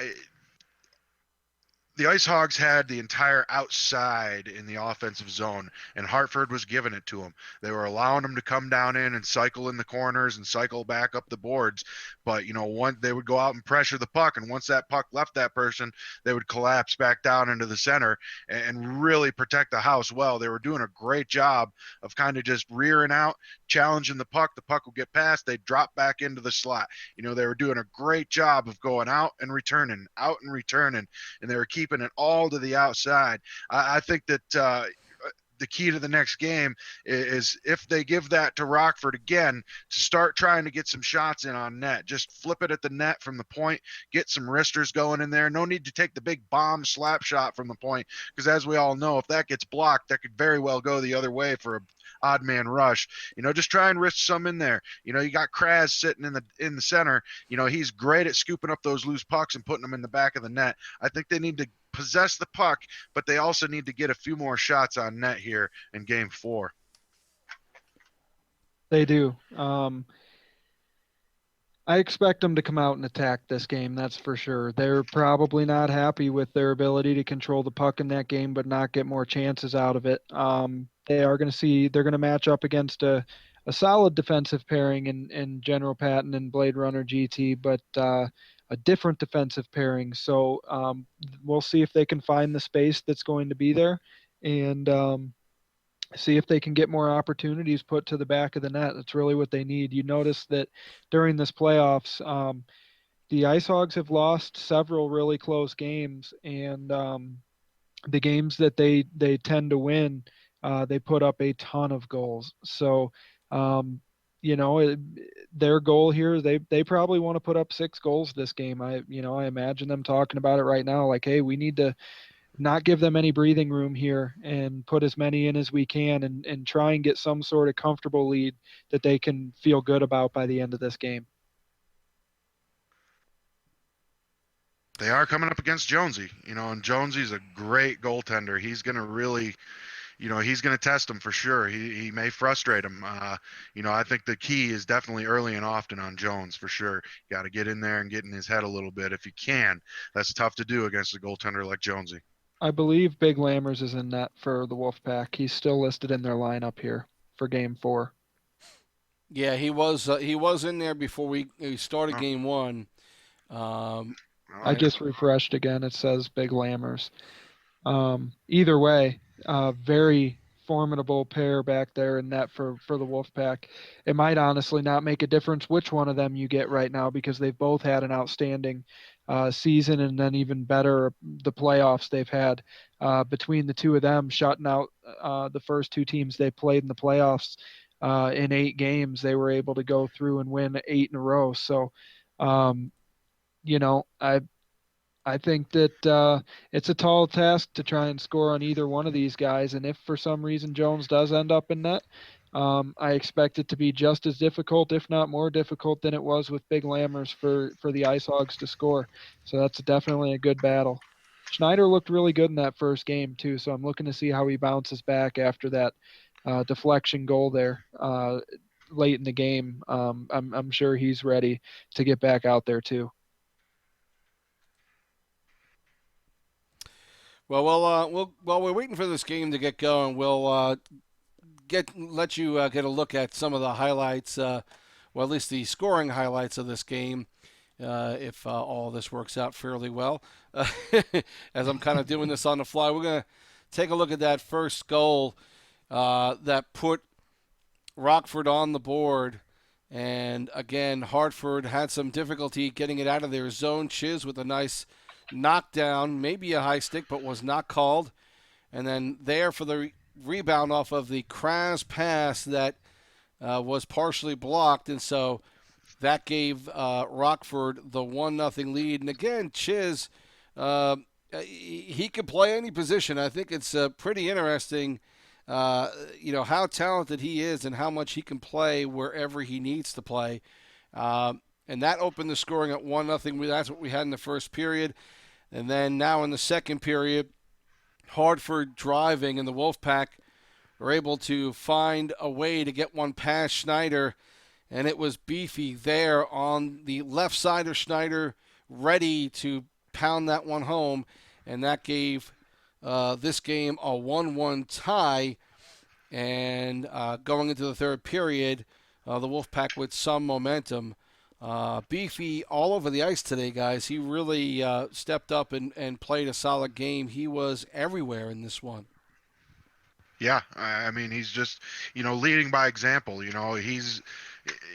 S2: the Ice Hogs had the entire outside in the offensive zone, and Hartford was giving it to them. They were allowing them to come down in and cycle in the corners and cycle back up the boards. But they would go out and pressure the puck, and once that puck left that person, they would collapse back down into the center and really protect the house well. They were doing a great job of kind of just rearing out, challenging the puck. The puck would get past, they'd drop back into the slot. They were doing a great job of going out and returning, and they were keeping it all to the outside. I think that the key to the next game is if they give that to Rockford again to start trying to get some shots in on net. Just flip it at the net from the point, get some wristers going in there. No need to take the big bomb slap shot from the point, because as we all know, if that gets blocked, that could very well go the other way for a odd man rush. Just try and risk some in there. You got Kraz sitting in the center. He's great at scooping up those loose pucks and putting them in the back of the net. I think they need to possess the puck, but they also need to get a few more shots on net here in game 4.
S3: They do. I expect them to come out and attack this game, that's for sure. They're probably not happy with their ability to control the puck in that game, but not get more chances out of it. They're going to match up against a solid defensive pairing in General Patton and Blade Runner GT, but a different defensive pairing. So we'll see if they can find the space that's going to be there, and see if they can get more opportunities put to the back of the net. That's really what they need. You notice that during this playoffs, the Ice Hogs have lost several really close games, and the games that they tend to win, they put up a ton of goals. So, their goal here, they probably want to put up 6 goals this game. I imagine them talking about it right now, like, hey, we need to not give them any breathing room here and put as many in as we can, and try and get some sort of comfortable lead that they can feel good about by the end of this game.
S2: They are coming up against Jonesy, and Jonesy's a great goaltender. He's going to really, he's going to test them for sure. He may frustrate them. I think the key is definitely early and often on Jones for sure. You got to get in there and get in his head a little bit if you can. That's tough to do against a goaltender like Jonesy.
S3: I believe Big Lammers is in net for the Wolfpack. He's still listed in their lineup here for Game 4.
S1: Yeah, he was in there before we started Game 1.
S3: I just refreshed again. It says Big Lammers. Either way, very formidable pair back there in net for the Wolfpack. It might honestly not make a difference which one of them you get right now, because they've both had an outstanding season, and then even better the playoffs they've had between the two of them, shutting out the first 2 teams they played in the playoffs in 8 games. They were able to go through and win 8 in a row. So, I think that it's a tall task to try and score on either one of these guys. And if for some reason Jones does end up in net, I expect it to be just as difficult, if not more difficult, than it was with Big Lammers for the Ice Hogs to score. So that's definitely a good battle. Schneider looked really good in that first game too, so I'm looking to see how he bounces back after that deflection goal there late in the game. I'm sure he's ready to get back out there too.
S1: Well, while we're waiting for this game to get going, we'll let you get a look at some of the highlights, well, at least the scoring highlights of this game, if all this works out fairly well. As I'm kind of doing this on the fly, we're going to take a look at that first goal that put Rockford on the board. And again, Hartford had some difficulty getting it out of their zone. Chiz with a nice knockdown, maybe a high stick, but was not called. And then there for the rebound off of the Kraz pass that was partially blocked. And so that gave Rockford the 1-0 lead. And again, Chiz, he could play any position. I think it's pretty interesting, how talented he is and how much he can play wherever he needs to play. And that opened the scoring at 1-0. That's what we had in the first period. And then now in the second period, Hartford driving, and the Wolfpack were able to find a way to get one past Schneider. And it was Beefy there on the left side of Schneider, ready to pound that one home. And that gave this game a 1-1 tie. And going into the third period, the Wolfpack with some momentum. Beefy all over the ice today, guys. He really stepped up and played a solid game. He was everywhere in this one.
S2: Yeah, I mean, he's just, leading by example.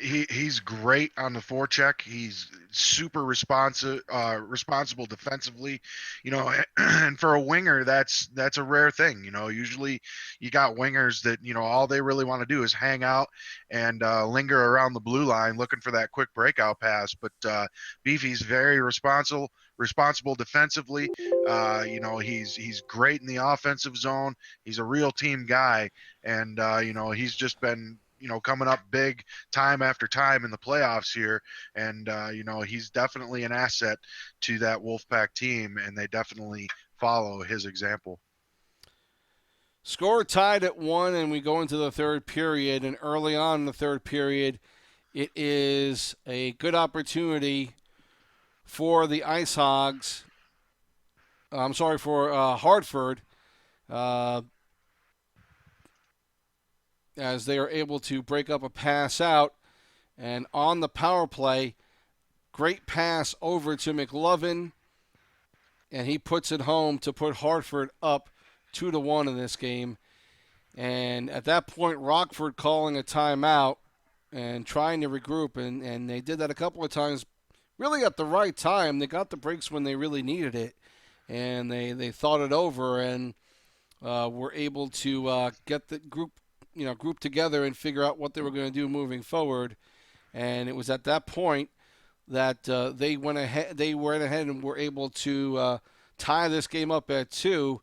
S2: he's great on the forecheck. He's super responsible defensively, and for a winger, that's a rare thing. Usually you got wingers that all they really want to do is hang out and linger around the blue line looking for that quick breakout pass. But Beefy's very responsible defensively. He's great in the offensive zone. He's a real team guy, and he's just been coming up big time after time in the playoffs here, and he's definitely an asset to that Wolfpack team, and they definitely follow his example.
S1: Score tied at 1, and we go into the third period. And early on in the third period, it is a good opportunity for the Ice Hogs. I'm sorry, for Hartford, uh, as they are able to break up a pass out. And on the power play, great pass over to McLovin, and he puts it home to put Hartford up 2-1 in this game. And at that point, Rockford calling a timeout and trying to regroup, and they did that a couple of times, really at the right time. They got the breaks when they really needed it, and they thought it over and were able to get the group together and figure out what they were going to do moving forward. And it was at that point that they went ahead. They went ahead and were able to tie this game up at 2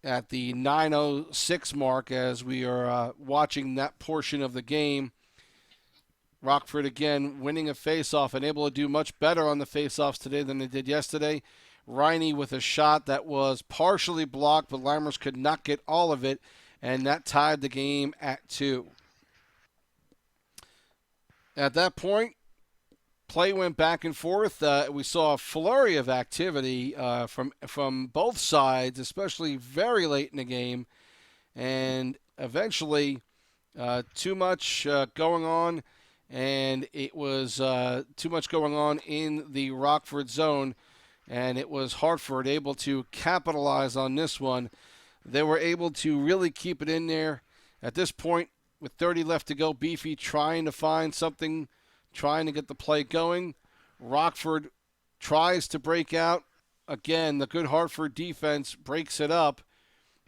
S1: at the 9:06 mark as we are watching that portion of the game. Rockford again winning a faceoff and able to do much better on the faceoffs today than they did yesterday. Riney with a shot that was partially blocked, but Lammers could not get all of it, and that tied the game at 2. At that point, play went back and forth. We saw a flurry of activity from both sides, especially very late in the game, and eventually too much going on, and it was too much going on in the Rockford zone, and it was Hartford able to capitalize on this one. They were able to really keep it in there. At this point, with 30 left to go, Beefy trying to find something, trying to get the play going. Rockford tries to break out. Again, the good Hartford defense breaks it up,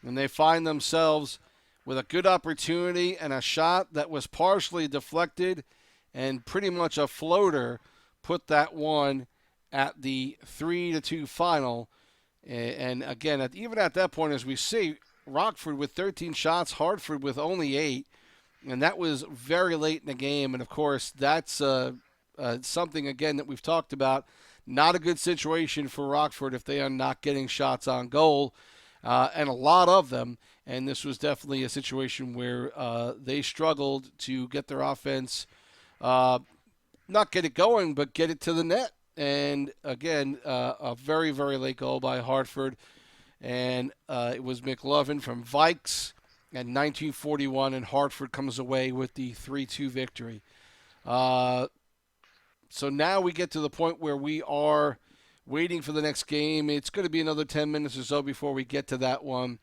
S1: and they find themselves with a good opportunity and a shot that was partially deflected and pretty much a floater put that one at the 3-2 final. And again, even at that point, as we see, Rockford with 13 shots, Hartford with only 8. And that was very late in the game. And, of course, that's something, again, that we've talked about. Not a good situation for Rockford if they are not getting shots on goal, and a lot of them. And this was definitely a situation where they struggled to get their offense, not get it going, but get it to the net. And, again, a very, very late goal by Hartford. And it was McLovin from Vikes at 1941, and Hartford comes away with the 3-2 victory. So now we get to the point where we are waiting for the next game. It's going to be another 10 minutes or so before we get to that one.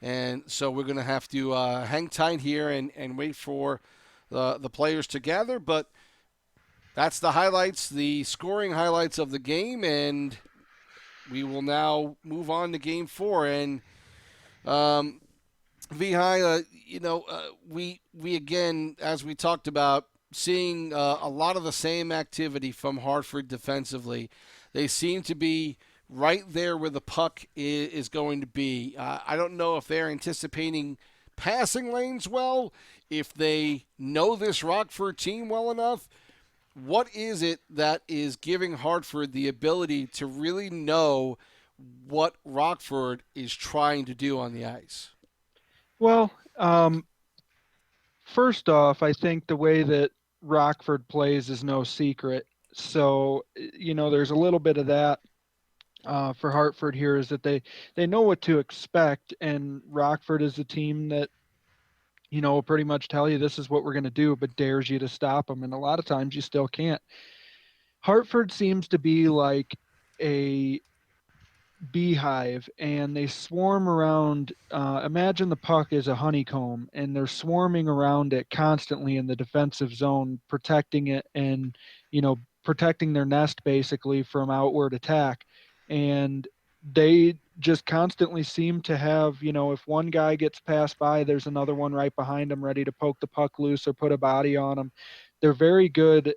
S1: And so we're going to have to hang tight here and wait for the players to gather. But that's the highlights, the scoring highlights of the game, and we will now move on to Game 4. And Vihai, we again, as we talked about, seeing a lot of the same activity from Hartford defensively. They seem to be right there where the puck is going to be. I don't know if they're anticipating passing lanes well, if they know this Rockford team well enough. What is it that is giving Hartford the ability to really know what Rockford is trying to do on the ice?
S3: Well, first off, I think the way that Rockford plays is no secret. So, there's a little bit of that for Hartford here, is that they know what to expect, and Rockford is a team that will pretty much tell you this is what we're going to do, but dares you to stop them, and a lot of times you still can't. Hartford seems to be like a beehive and they swarm around. Imagine the puck is a honeycomb and they're swarming around it constantly in the defensive zone, protecting it and, protecting their nest basically from outward attack. And they just constantly seem to have, if one guy gets passed by, there's another one right behind him ready to poke the puck loose or put a body on him. They're very good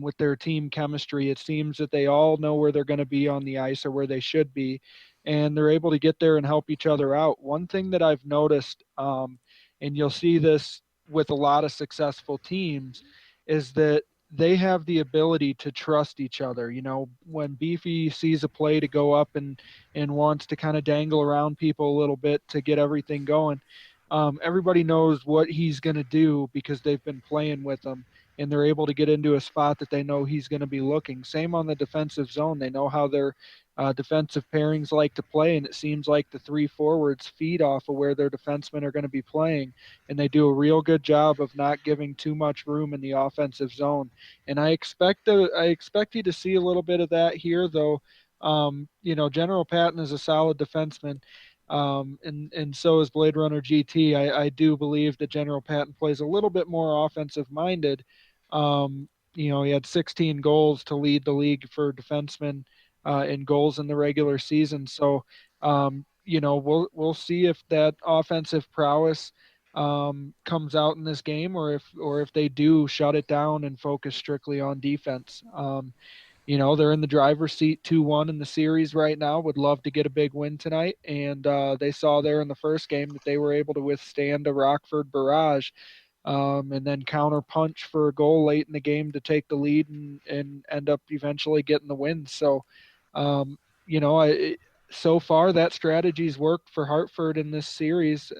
S3: with their team chemistry. It seems that they all know where they're going to be on the ice or where they should be, and they're able to get there and help each other out. One thing that I've noticed, and you'll see this with a lot of successful teams, is that they have the ability to trust each other. When Beefy sees a play to go up and wants to kind of dangle around people a little bit to get everything going, everybody knows what he's going to do because they've been playing with him and they're able to get into a spot that they know he's going to be looking. Same on the defensive zone. They know how their defensive pairings like to play, and it seems like the three forwards feed off of where their defensemen are going to be playing, and they do a real good job of not giving too much room in the offensive zone. And I expect you to see a little bit of that here, though. General Patton is a solid defenseman. And so is Blade Runner GT. I do believe that General Patton plays a little bit more offensive minded. He had 16 goals to lead the league for defensemen in goals in the regular season. So, we'll see if that offensive prowess comes out in this game, or if they do shut it down and focus strictly on defense. They're in the driver's seat 2-1 in the series right now. Would love to get a big win tonight. And they saw there in the first game that they were able to withstand a Rockford barrage, and then counter punch for a goal late in the game to take the lead and end up eventually getting the win. So, um, you know, I, so far that strategy's worked for Hartford in this series.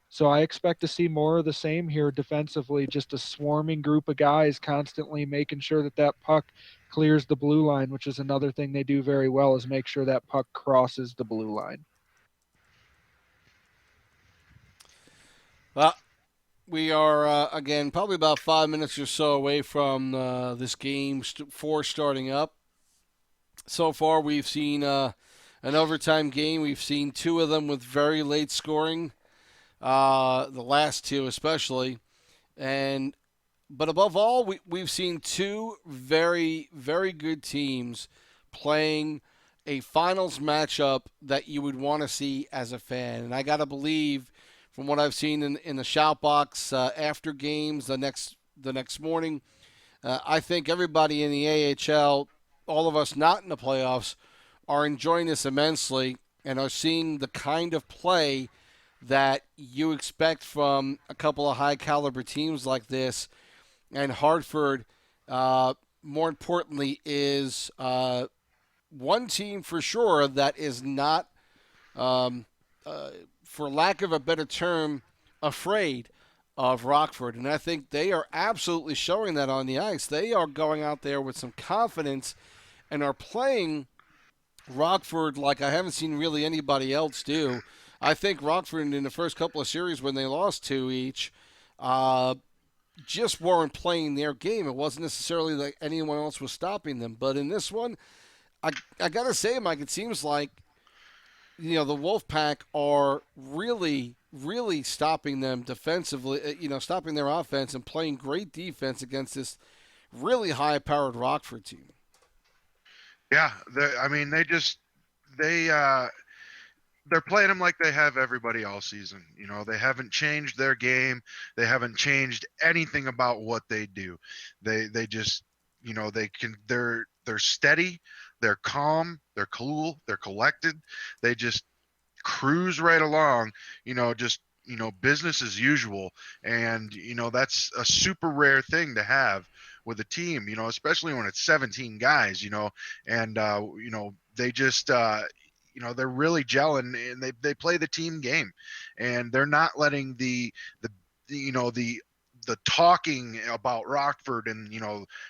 S3: So I expect to see more of the same here defensively, just a swarming group of guys constantly making sure that puck clears the blue line, which is another thing they do very well, is make sure that puck crosses the blue line.
S1: Well, we are, again, probably about 5 minutes or so away from this game four starting up. So far, we've seen an overtime game. We've seen two of them with very late scoring, the last two especially. But above all, we've seen two very, very good teams playing a finals matchup that you would want to see as a fan. And I got to believe, from what I've seen in the shout box after games the next morning, I think everybody in the AHL, all of us not in the playoffs, are enjoying this immensely and are seeing the kind of play that you expect from a couple of high caliber teams like this. And Hartford, more importantly, is one team for sure that is not, um, for lack of a better term, afraid of Rockford. And I think they are absolutely showing that on the ice. They are going out there with some confidence and are playing Rockford like I haven't seen really anybody else do. I think Rockford in the first couple of series when they lost two each, just weren't playing their game. It wasn't necessarily like anyone else was stopping them. But in this one, I gotta say, Mike, it seems like the Wolfpack are really, really stopping them defensively. Stopping their offense and playing great defense against this really high-powered Rockford team.
S2: Yeah, I mean, they they're playing them like they have everybody all season. They haven't changed their game. They haven't changed anything about what they do. They just, they're steady, they're calm, they're cool, they're collected. They just cruise right along, just business as usual. And that's a super rare thing to have with a team, especially when it's 17 guys, and they just they're really gelling, and they play the team game, and they're not letting the the talking about Rockford and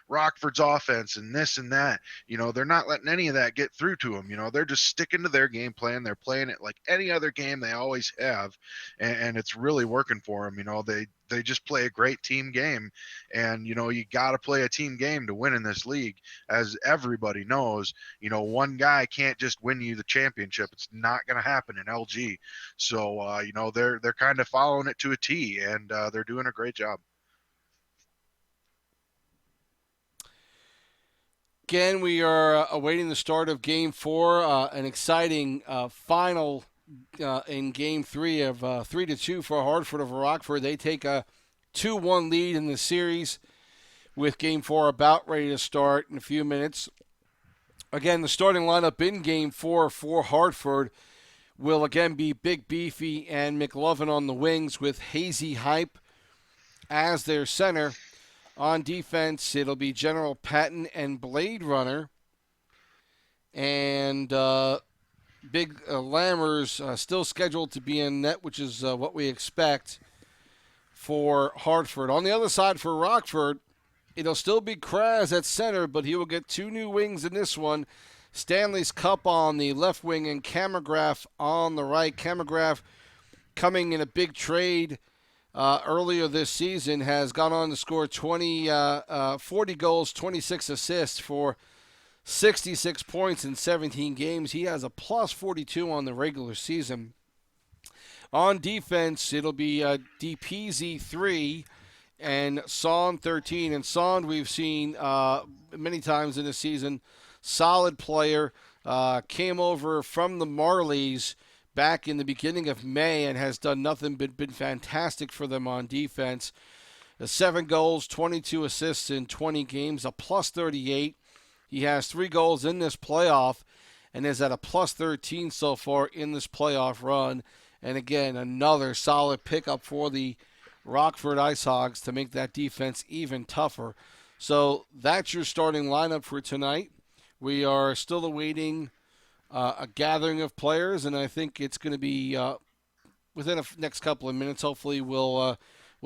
S2: Rockford's offense and this and that. They're not letting any of that get through to them. They're just sticking to their game plan. They're playing it like any other game they always have, and it's really working for them. They just play a great team game, and you got to play a team game to win in this league, as everybody knows. One guy can't just win you the championship. It's not going to happen in LG. So they're kind of following it to a T, and they're doing a great job.
S1: Again, we are awaiting the start of Game 4, an exciting final in Game 3 of 3-2 for Hartford over Rockford. They take a 2-1 lead in the series with Game 4 about ready to start in a few minutes. Again, the starting lineup in Game 4 for Hartford will again be Big Beefy and McLovin on the wings with Hazy Hype as their center. On defense, it'll be General Patton and Blade Runner. And Big Lammers still scheduled to be in net, which is what we expect for Hartford. On the other side for Rockford, it'll still be Kraz at center, but he will get 2 new wings in this one. Stanley's Cup on the left wing and Camegraph on the right. Camegraph coming in a big trade earlier this season, has gone on to score 40 goals, 26 assists for 66 points in 17 games. He has a plus 42 on the regular season. On defense, it'll be DPZ 3 and Son 13. And Son, we've seen many times in the season, solid player, came over from the Marlies back in the beginning of May and has done nothing but been fantastic for them on defense. 7 goals, 22 assists in 20 games, a plus 38. He has 3 goals in this playoff and is at a plus 13 so far in this playoff run. And again, another solid pickup for the Rockford Ice Hogs to make that defense even tougher. So that's your starting lineup for tonight. We are still awaiting a gathering of players, and I think it's going to be within the next couple of minutes. Hopefully, we'll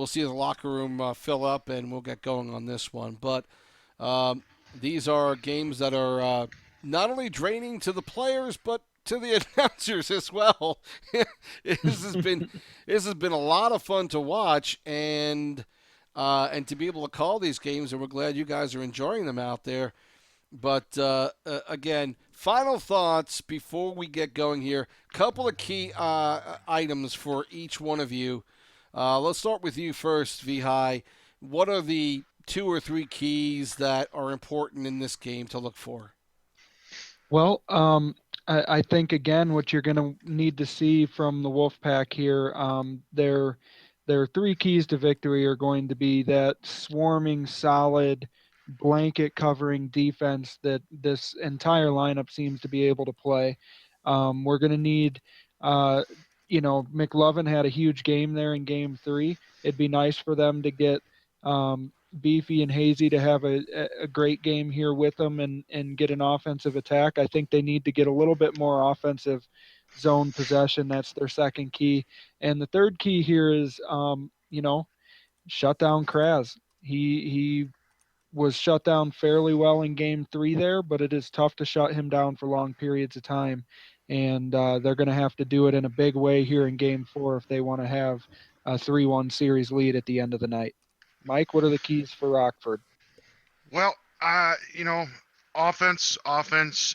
S1: see the locker room fill up, and we'll get going on this one. But these are games that are not only draining to the players, but to the announcers as well. This has been a lot of fun to watch, and to be able to call these games, and we're glad you guys are enjoying them out there. But again, final thoughts before we get going here. Couple of key items for each one of you. Let's start with you first, Vihai. What are the 2 or 3 keys that are important in this game to look for?
S3: Well, I think, again, what you're going to need to see from the Wolfpack here, their 3 keys to victory are going to be that swarming, solid, blanket covering defense that this entire lineup seems to be able to play. We're going to need, McLovin had a huge game there in Game 3. It'd be nice for them to get Beefy and Hazy to have a great game here with them and get an offensive attack. I think they need to get a little bit more offensive zone possession. That's their second key. And the third key here is, shut down Kraz. He was shut down fairly well in Game 3 there, but it is tough to shut him down for long periods of time. And they're going to have to do it in a big way here in Game 4 if they want to have a 3-1 series lead at the end of the night. Mike, what are the keys for Rockford?
S2: Well, offense,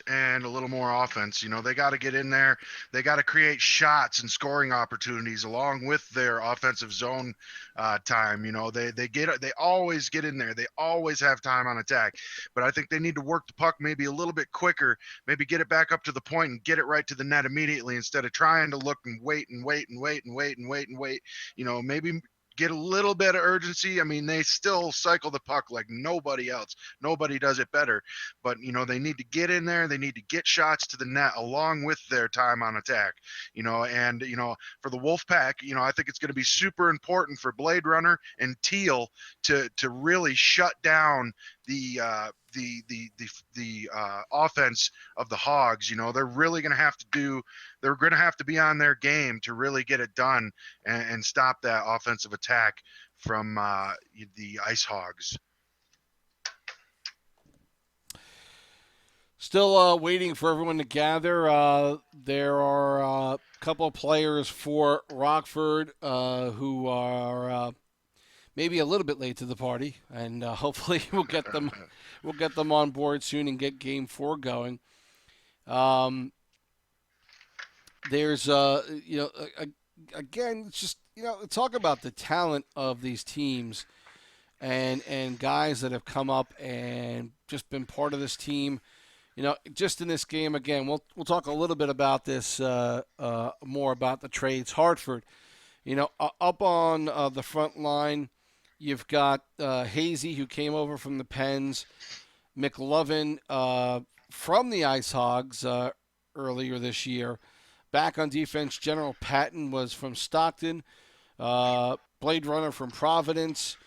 S2: and a little more offense. They got to get in there. They got to create shots and scoring opportunities along with their offensive zone time. They always get in there. They always have time on attack. But I think they need to work the puck maybe a little bit quicker. Maybe get it back up to the point and get it right to the net immediately instead of trying to look and wait. Maybe get a little bit of urgency. I mean, they still cycle the puck like nobody else. Nobody does it better. But, they need to get in there. They need to get shots to the net along with their time on attack. And for the Wolfpack, I think it's going to be super important for Blade Runner and Teal to really shut down offense of the Hogs. They're really going to have to they're going to have to be on their game to really get it done and stop that offensive attack from the Ice Hogs.
S1: Still waiting for everyone to gather. There are a couple of players for Rockford who are maybe a little bit late to the party, and hopefully we'll get them on board soon and get Game 4 going. There's again, it's just talk about the talent of these teams and guys that have come up and just been part of this team. Just in this game again, we'll talk a little bit about this more about the trades. Hartford, up on the front line, you've got Hazy, who came over from the Pens, McLovin from the Ice Hogs earlier this year. Back on defense, General Patton was from Stockton, Blade Runner from Providence.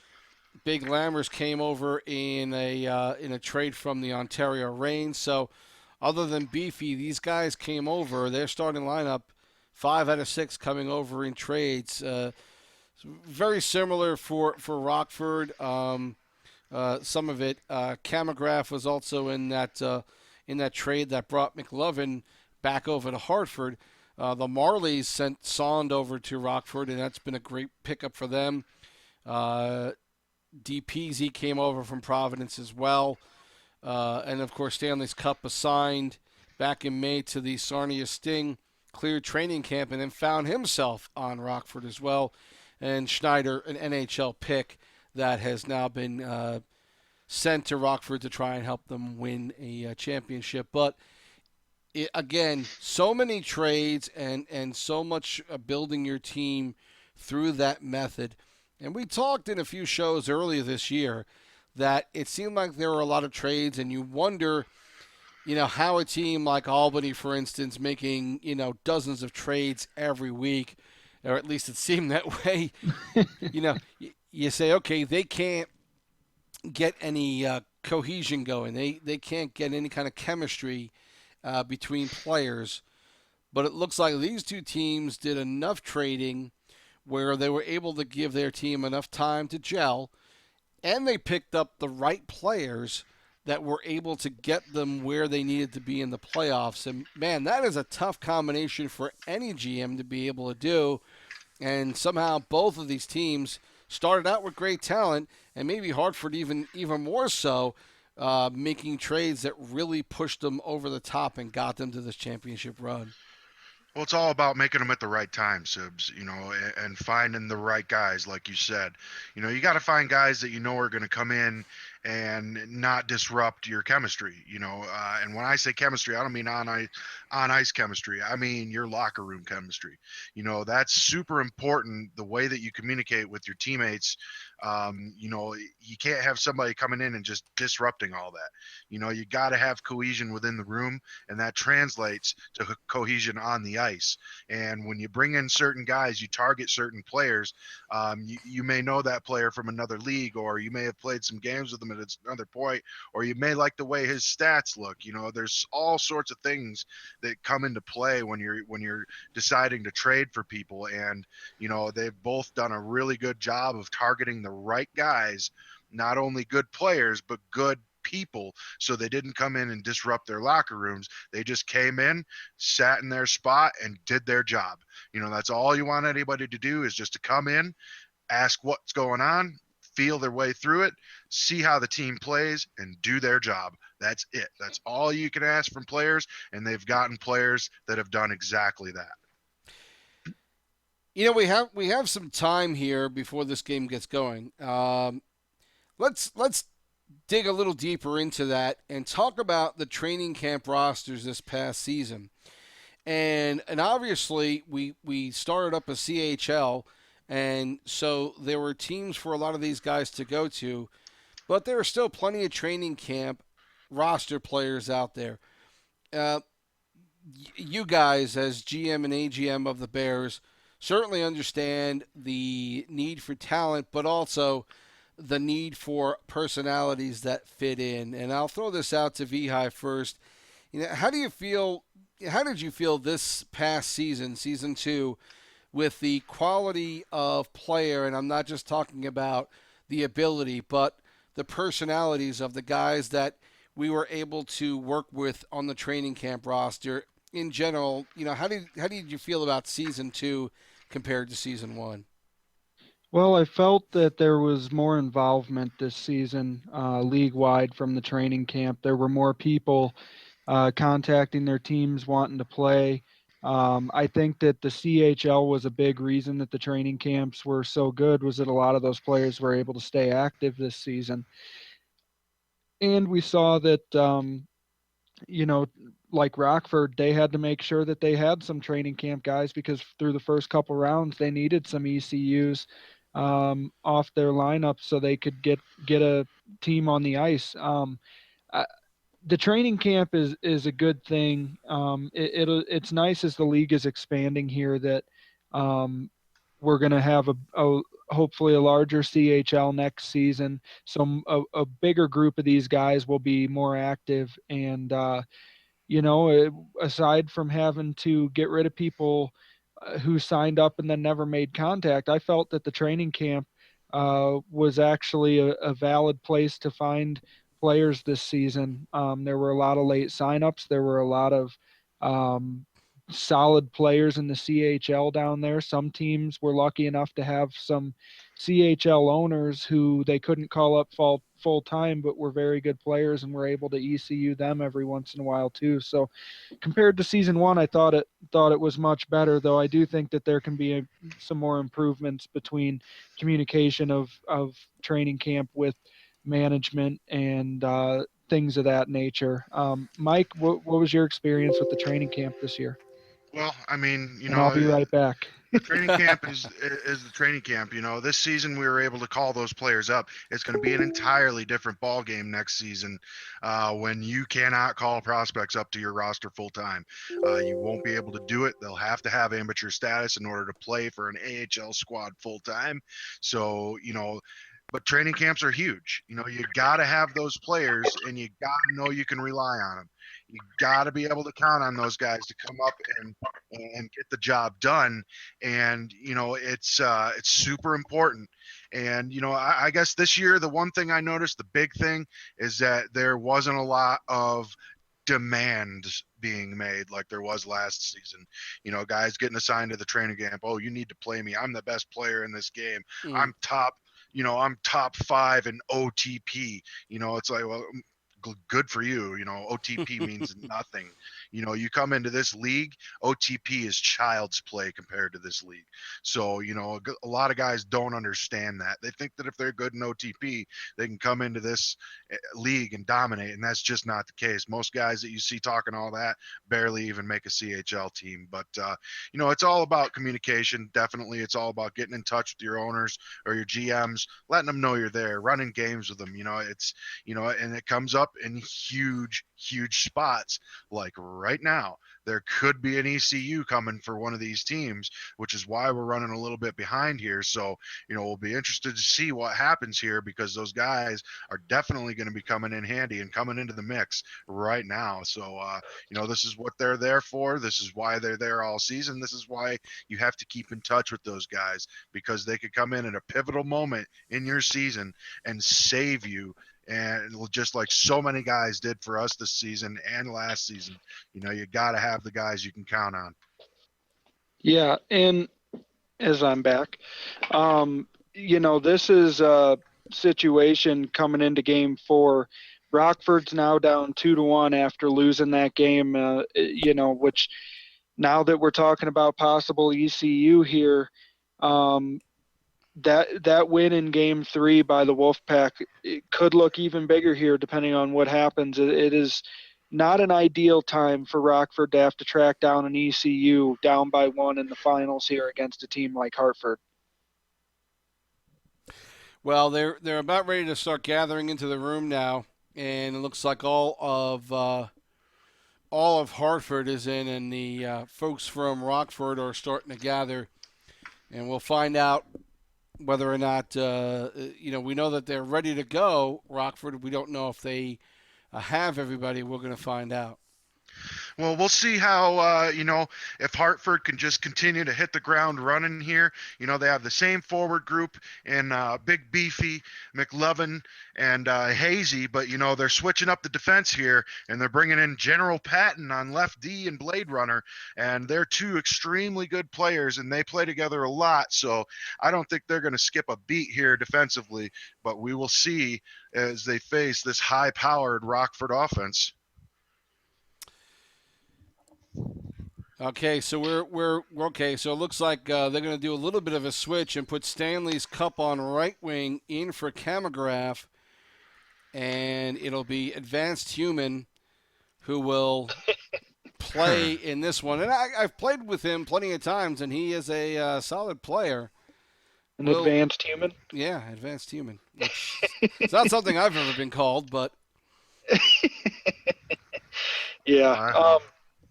S1: Big Lammers came over in a trade from the Ontario Reign. So other than Beefy, these guys came over. Their starting lineup, 5 out of 6 coming over in trades. Very similar for Rockford. Some of it. Camagraph was also in that trade that brought McLovin back over to Hartford. The Marlies sent Sond over to Rockford, and that's been a great pickup for them. DPZ came over from Providence as well. And, of course, Stanley's Cup assigned back in May to the Sarnia Sting, cleared training camp, and then found himself on Rockford as well. And Schneider, an NHL pick that has now been sent to Rockford to try and help them win a championship. But, again, so many trades and so much building your team through that method. And we talked in a few shows earlier this year that it seemed like there were a lot of trades, and you wonder, how a team like Albany, for instance, making, dozens of trades every week, or at least it seemed that way, you say, okay, they can't get any cohesion going. They can't get any kind of chemistry between players. But it looks like these two teams did enough trading where they were able to give their team enough time to gel, and they picked up the right players that were able to get them where they needed to be in the playoffs. And, man, that is a tough combination for any GM to be able to do. And somehow both of these teams started out with great talent, and maybe Hartford even more so, making trades that really pushed them over the top and got them to this championship run.
S2: Well, it's all about making them at the right time, Sibs, and finding the right guys, like you said. You got to find guys that are going to come in and not disrupt your chemistry, and when I say chemistry, I don't mean on ice chemistry. I mean your locker room chemistry. That's super important, the way that you communicate with your teammates. You can't have somebody coming in and just disrupting all that. You got to have cohesion within the room, and that translates to cohesion on the ice. And when you bring in certain guys, you target certain players. You may know that player from another league, or you may have played some games with them at another point, or you may like the way his stats look. There's all sorts of things that come into play when you're deciding to trade for people. And they've both done a really good job of targeting the right guys, not only good players but good people, so they didn't come in and disrupt their locker rooms. They just came in, sat in their spot, and did their job. That's all you want anybody to do, is just to come in, ask what's going on, feel their way through it, see how the team plays, and do their job. That's it. That's all you can ask from players, and they've gotten players that have done exactly that.
S1: We have some time here before this game gets going. Let's dig a little deeper into that and talk about the training camp rosters this past season. And obviously we started up a CHL, and so there were teams for a lot of these guys to go to, but there are still plenty of training camp roster players out there. You guys, as GM and AGM of the Bears, certainly understand the need for talent, but also the need for personalities that fit in. And I'll throw this out to Vihai first. How do you feel? How did you feel this past season, season 2, with the quality of player? And I'm not just talking about the ability, but the personalities of the guys that we were able to work with on the training camp roster. In general, how did you feel about season 2 compared to season 1?
S3: Well, I felt that there was more involvement this season, league-wide from the training camp. There were more people contacting their teams wanting to play. I think that the CHL was a big reason that the training camps were so good, was that a lot of those players were able to stay active this season. And we saw that, you know, like Rockford, they had to make sure that they had some training camp guys because through the first couple rounds, they needed some ECUs off their lineup so they could get a team on the ice. I, the training camp is a good thing. It's nice as the league is expanding here that um, we're going to have a hopefully a larger CHL next season. So a bigger group of these guys will be more active and aside from having to get rid of people who signed up and then never made contact, I felt that the training camp was actually a valid place to find players this season. There were a lot of late signups. There were a lot of um, solid players in the CHL down there. Some teams were lucky enough to have some CHL owners who they couldn't call up full time, but were very good players and were able to ECU them every once in a while too. So compared to season 1, I thought it was much better, though I do think that there can be some more improvements between communication of training camp with management and things of that nature. Mike, what was your experience with the training camp this year?
S2: Well, I mean,
S3: And I'll be right back.
S2: the training camp is the training camp. This season we were able to call those players up. It's going to be an entirely different ball game next season when you cannot call prospects up to your roster full time. You won't be able to do it. They'll have to have amateur status in order to play for an AHL squad full time. So but training camps are huge. You got to have those players, and you got to know you can rely on them. You got to be able to count on those guys to come up and get the job done. And it's super important. And I guess this year the one thing I noticed, the big thing, is that there wasn't a lot of demands being made like there was last season. Guys getting assigned to the training camp. Oh, you need to play me. I'm the best player in this game.
S1: Mm.
S2: I'm top 5 in OTP. It's like, well, good for you. OTP means nothing. You come into this league, OTP is child's play compared to this league. So, a lot of guys don't understand that. They think that if they're good in OTP, they can come into this league and dominate. And that's just not the case. Most guys that you see talking all that barely even make a CHL team. But, it's all about communication. Definitely. It's all about getting in touch with your owners or your GMs, letting them know you're there, running games with them. And it comes up in huge spots. Like right now, there could be an ECU coming for one of these teams, which is why we're running a little bit behind here. So, we'll be interested to see what happens here because those guys are definitely going to be coming in handy and coming into the mix right now. So, this is what they're there for. This is why they're there all season. This is why you have to keep in touch with those guys because they could come in at a pivotal moment in your season and save you. And just like so many guys did for us this season and last season, you got to have the guys you can count on.
S3: Yeah, and as I'm back, this is a situation coming into game 4. Rockford's now down 2-1 after losing that game, which now that we're talking about possible ECU here, that win in game 3 by the Wolfpack, it could look even bigger here depending on what happens. It is not an ideal time for Rockford to have to track down an ECU down by 1 in the finals here against a team like Hartford.
S1: Well, they're about ready to start gathering into the room now, and it looks like all of Hartford is in, and the folks from Rockford are starting to gather, and we'll find out whether or not, we know that they're ready to go, Rockford. We don't know if they have everybody. We're going to find out.
S2: Well, we'll see how, if Hartford can just continue to hit the ground running here. They have the same forward group in Big Beefy, McLovin, and Hazy, but, they're switching up the defense here, and they're bringing in General Patton on left D and Blade Runner, and they're two extremely good players, and they play together a lot, so I don't think they're going to skip a beat here defensively, but we will see as they face this high-powered Rockford offense.
S1: Okay, so we're okay. So it looks like they're going to do a little bit of a switch and put Stanley's Cup on right wing in for Camograph, and it'll be Advanced Human who will play in this one. And I've played with him plenty of times, and he is a solid player.
S3: Advanced Human?
S1: Yeah, Advanced Human. It's not something I've ever been called, but.
S3: Yeah.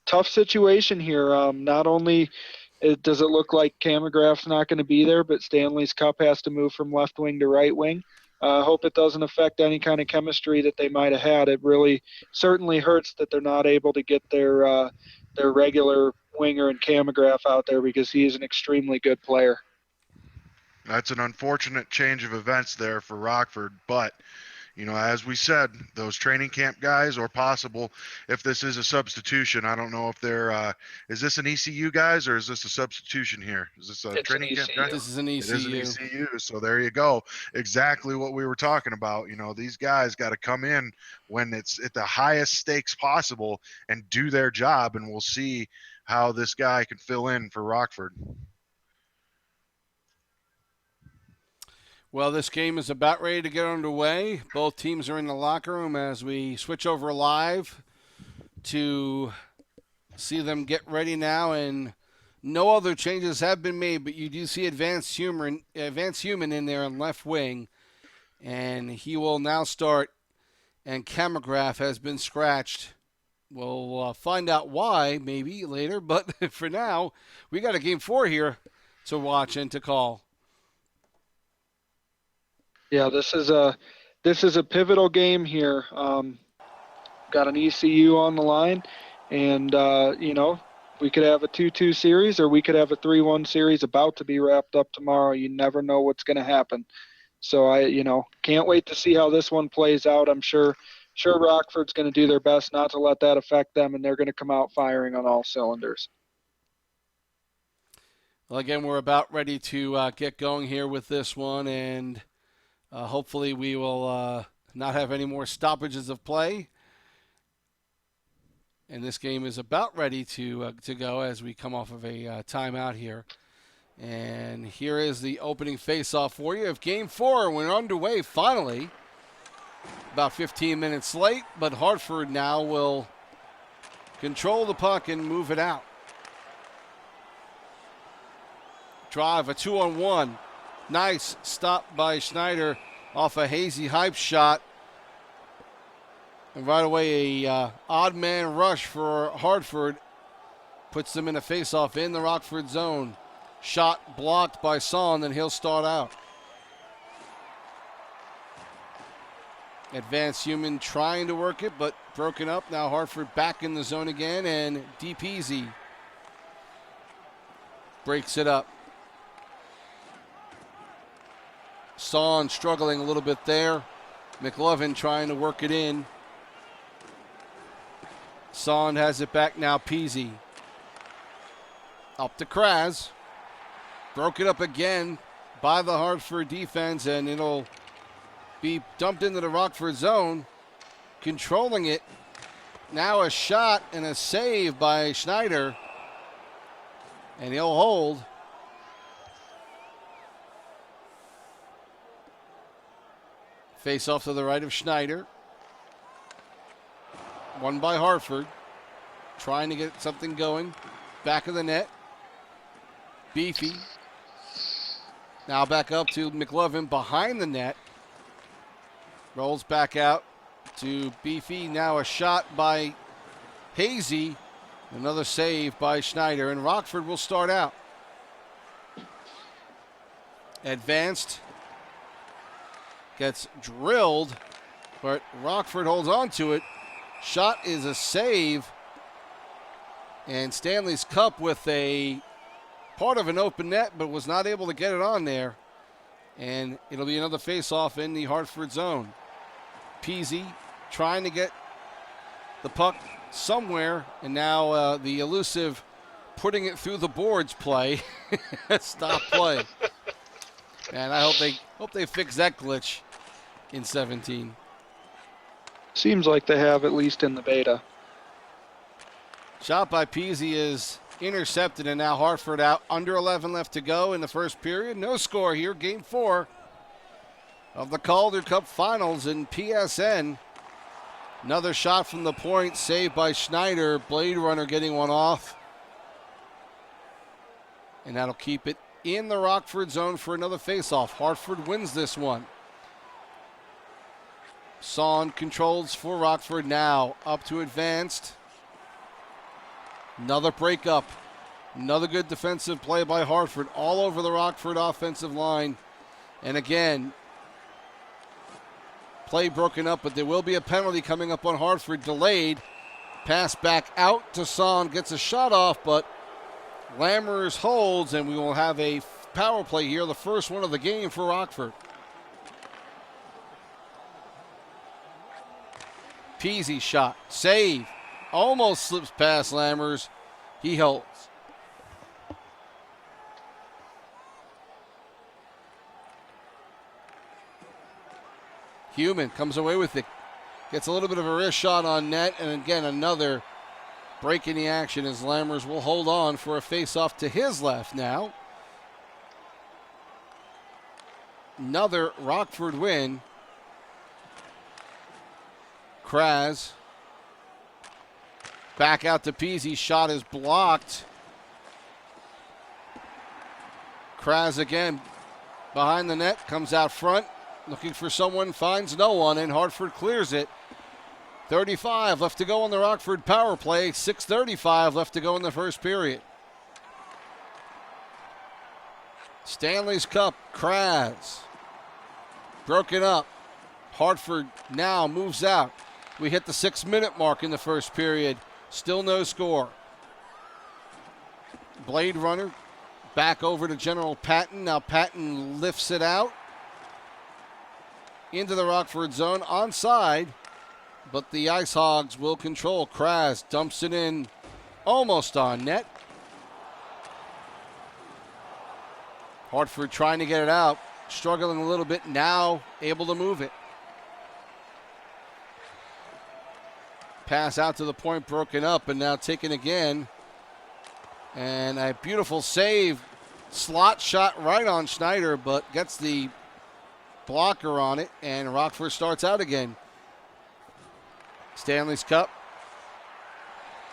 S3: Tough situation here. Not only does it look like Camagraph's not going to be there, but Stanley's Cup has to move from left wing to right wing. I hope it doesn't affect any kind of chemistry that they might have had. It really certainly hurts that they're not able to get their regular winger and Camagraph out there because he is an extremely good player.
S2: That's an unfortunate change of events there for Rockford, but as we said, those training camp guys, or possible if this is a substitution, I don't know if they're is this an ECU guys or is this a substitution here? Is this a training camp guy?
S1: This is an ECU.
S2: It is an ECU, so there you go. Exactly what we were talking about. These guys got to come in when it's at the highest stakes possible and do their job, and we'll see how this guy can fill in for Rockford.
S1: Well, this game is about ready to get underway. Both teams are in the locker room as we switch over live to see them get ready now. And no other changes have been made, but you do see Advanced Human in there on left wing. And he will now start, and Camograph has been scratched. We'll find out why maybe later, but for now, we got a Game 4 here to watch and to call.
S3: Yeah, this is a pivotal game here. Got an ECU on the line, and we could have a 2-2 series, or we could have a 3-1 series about to be wrapped up tomorrow. You never know what's going to happen. So I can't wait to see how this one plays out. I'm sure Rockford's going to do their best not to let that affect them, and they're going to come out firing on all cylinders.
S1: Well, again, we're about ready to get going here with this one, and hopefully we will not have any more stoppages of play. And this game is about ready to go as we come off of a timeout here. And here is the opening face-off for you of Game 4. We're underway finally. About 15 minutes late, but Hartford now will control the puck and move it out. Drive, a 2-on-1. Nice stop by Schneider off a Hazy Hype shot. And right away, a odd man rush for Hartford puts them in a face-off in the Rockford zone. Shot blocked by Son, and he'll start out. Advanced Human trying to work it, but broken up. Now Hartford back in the zone again, and deep easy breaks it up. Son struggling a little bit there. McLovin trying to work it in. Son has it back now. Peasy. Up to Kraz. Broke it up again by the Hartford defense, and it'll be dumped into the Rockford zone. Controlling it. Now a shot and a save by Schneider. And he'll hold. Face off to the right of Schneider. Won by Hartford. Trying to get something going. Back of the net. Beefy. Now back up to McLovin behind the net. Rolls back out to Beefy. Now a shot by Hazy. Another save by Schneider. And Rockford will start out. Advanced. Gets drilled, but Rockford holds on to it. Shot is a save. And Stanley's Cup with a part of an open net, but was not able to get it on there. And it'll be another face-off in the Hartford zone. Peasy trying to get the puck somewhere, and now the elusive putting it through the boards play. Stop play. And I hope they fix that glitch in 17.
S3: Seems like they have, at least in the beta.
S1: Shot by Peasy is intercepted, and now Hartford out. Under 11 left to go in the first period. No score here. Game 4 of the Calder Cup Finals in PSN. Another shot from the point, saved by Schneider. Blade Runner getting one off. And that'll keep it in the Rockford zone for another faceoff. Hartford wins this one. Son controls for Rockford now. Up to advanced. Another breakup. Another good defensive play by Hartford. All over the Rockford offensive line. And again, play broken up, but there will be a penalty coming up on Hartford. Delayed. Pass back out to Son. Gets a shot off, but Lammers holds, and we will have a power play here. The first one of the game for Rockford. Peasy shot. Save. Almost slips past Lammers. He holds. Human comes away with it. Gets a little bit of a wrist shot on net. And again, another break in the action as Lammers will hold on for a face-off to his left now. Another Rockford win. Kraz. Back out to Peasy. Shot is blocked. Kraz again behind the net. Comes out front. Looking for someone. Finds no one. And Hartford clears it. 35 left to go on the Rockford power play. 6:35 left to go in the first period. Stanley's Cup. Kraz. Broken up. Hartford now moves out. We hit the 6-minute mark in the first period. Still no score. Blade Runner back over to General Patton. Now Patton lifts it out into the Rockford zone. Onside, but the Ice Hogs will control. Kraz dumps it in almost on net. Hartford trying to get it out. Struggling a little bit. Now able to move it. Pass out to the point, broken up, and now taken again. And a beautiful save. Slot shot right on Schneider, but gets the blocker on it, and Rockford starts out again. Stanley's Cup.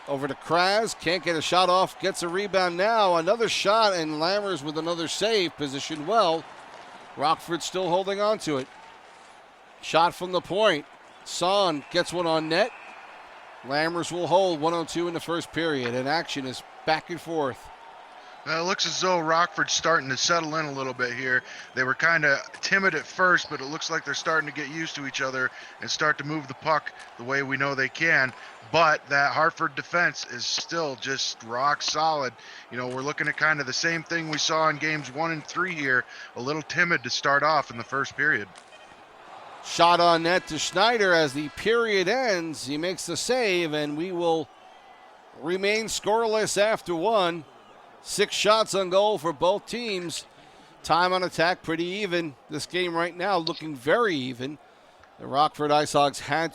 S1: Over to Kraz. Can't get a shot off. Gets a rebound now. Another shot, and Lammers with another save. Positioned well. Rockford still holding on to it. Shot from the point. Son gets one on net. Lammers will hold. 1:02 in the first period, and action is back and forth.
S2: It looks as though Rockford's starting to settle in a little bit here. They were kind of timid at first, but it looks like they're starting to get used to each other and start to move the puck the way we know they can. But that Hartford defense is still just rock solid. You know, we're looking at kind of the same thing we saw in games 1 and 3 here. A little timid to start off in the first period.
S1: Shot on net to Schneider as the period ends. He makes the save, and we will remain scoreless after one. 6 shots on goal for both teams. Time on attack pretty even. This game right now looking very even. The Rockford Ice Hogs had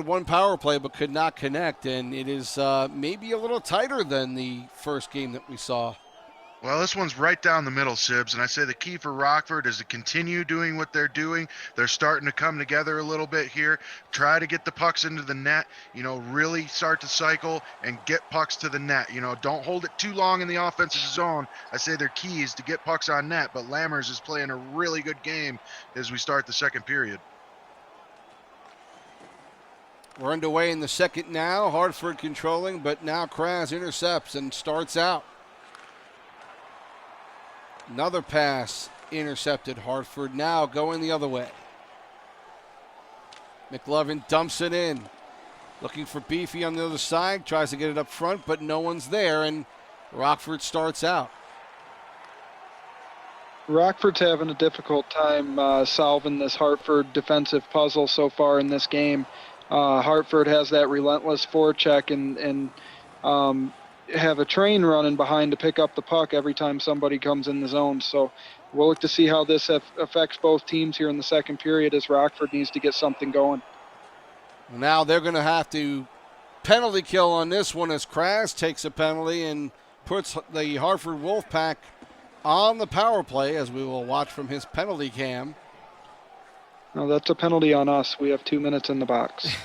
S1: one power play but could not connect, and it is maybe a little tighter than the first game that we saw.
S2: Well, this one's right down the middle, Sibs, and I say the key for Rockford is to continue doing what they're doing. They're starting to come together a little bit here. Try to get the pucks into the net, really start to cycle and get pucks to the net. Don't hold it too long in the offensive zone. I say their key is to get pucks on net, but Lammers is playing a really good game as we start the second period.
S1: We're underway in the second now. Hartford controlling, but now Kraz intercepts and starts out. Another pass intercepted. Hartford now going the other way. McLovin dumps it in. Looking for Beefy on the other side. Tries to get it up front, but no one's there, and Rockford starts out.
S3: Rockford's having a difficult time solving this Hartford defensive puzzle so far in this game. Hartford has that relentless forecheck and have a train running behind to pick up the puck every time somebody comes in the zone. So we'll look to see how this affects both teams here in the second period as Rockford needs to get something going.
S1: Now they're going to have to penalty kill on this one as Kras takes a penalty and puts the Hartford Wolfpack on the power play, as we will watch from his penalty cam.
S3: No, that's a penalty on us. We have 2 minutes in the box.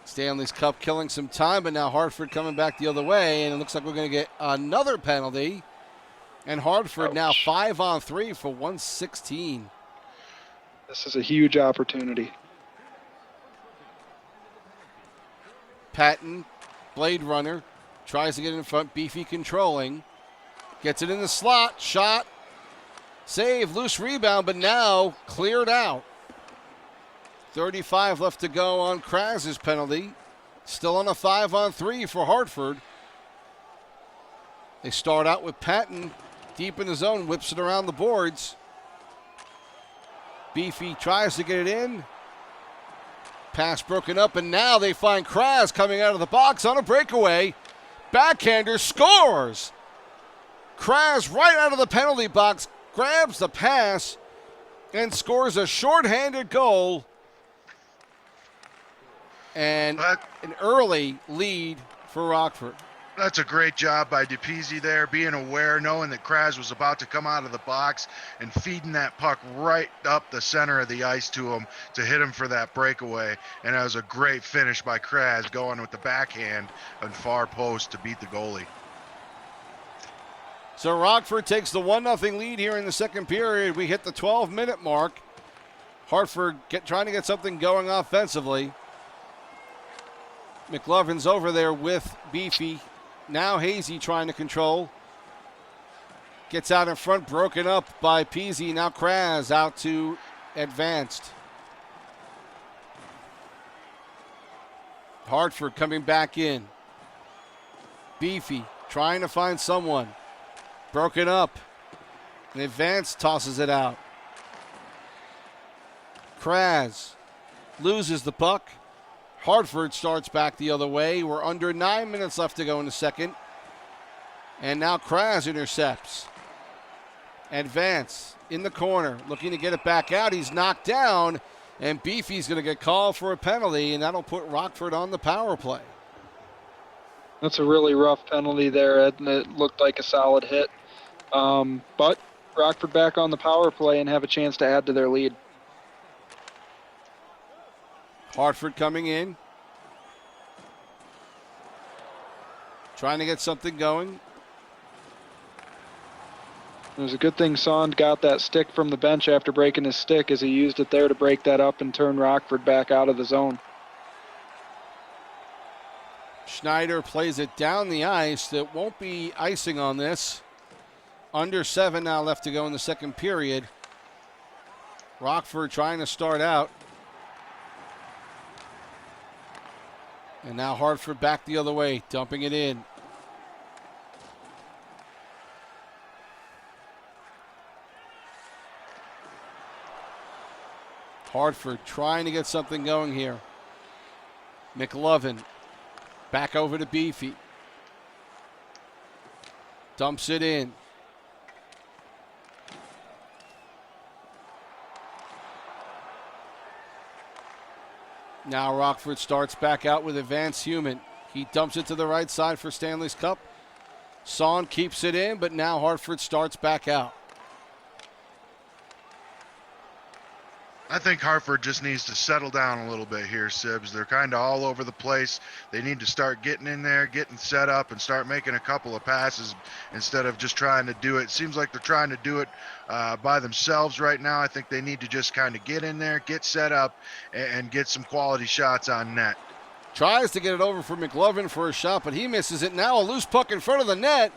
S1: Stanley's Cup killing some time, but now Hartford coming back the other way, and it looks like we're going to get another penalty. And Hartford now 5-on-3 for 116.
S3: This is a huge opportunity.
S1: Patton, Blade Runner, tries to get in front. Beefy controlling. Gets it in the slot. Shot. Save. Loose rebound, but now cleared out. 35 left to go on Kras's penalty. Still on a 5-on-3 for Hartford. They start out with Patton deep in the zone. Whips it around the boards. Beefy tries to get it in. Pass broken up, and now they find Kras coming out of the box on a breakaway. Backhander scores. Kras right out of the penalty box grabs the pass and scores a shorthanded goal and an early lead for Rockford.
S2: That's a great job by DePizzi there, being aware, knowing that Kras was about to come out of the box and feeding that puck right up the center of the ice to him to hit him for that breakaway. And that was a great finish by Kras, going with the backhand on far post to beat the goalie.
S1: So Rockford takes the 1-0 lead here in the second period. We hit the 12-minute mark. Hartford trying to get something going offensively. McLovin's over there with Beefy. Now Hazy trying to control. Gets out in front, broken up by Peasy. Now Kras out to advanced. Hartford coming back in. Beefy trying to find someone. Broken up. And advanced tosses it out. Kras loses the puck. Hartford starts back the other way. We're under 9 minutes left to go in the second. And now Kras intercepts. Advance in the corner, looking to get it back out. He's knocked down, and Beefy's going to get called for a penalty, and that'll put Rockford on the power play.
S3: That's a really rough penalty there, Ed, and it looked like a solid hit. But Rockford back on the power play and have a chance to add to their lead.
S1: Hartford coming in. Trying to get something going.
S3: It was a good thing Sond got that stick from the bench after breaking his stick, as he used it there to break that up and turn Rockford back out of the zone.
S1: Schneider plays it down the ice. There won't be icing on this. Under 7 now left to go in the second period. Rockford trying to start out. And now Hartford back the other way, dumping it in. Hartford trying to get something going here. McLovin back over to Beefy. Dumps it in. Now Rockford starts back out with Advanced Human. He dumps it to the right side for Stanley's Cup. Son keeps it in, but now Hartford starts back out.
S2: I think Hartford just needs to settle down a little bit here, Sibs. They're kind of all over the place. They need to start getting in there, getting set up, and start making a couple of passes instead of just trying to do it. Seems like they're trying to do it by themselves right now. I think they need to just kind of get in there, get set up, and get some quality shots on net.
S1: Tries to get it over for McLovin for a shot, but he misses it. Now a loose puck in front of the net,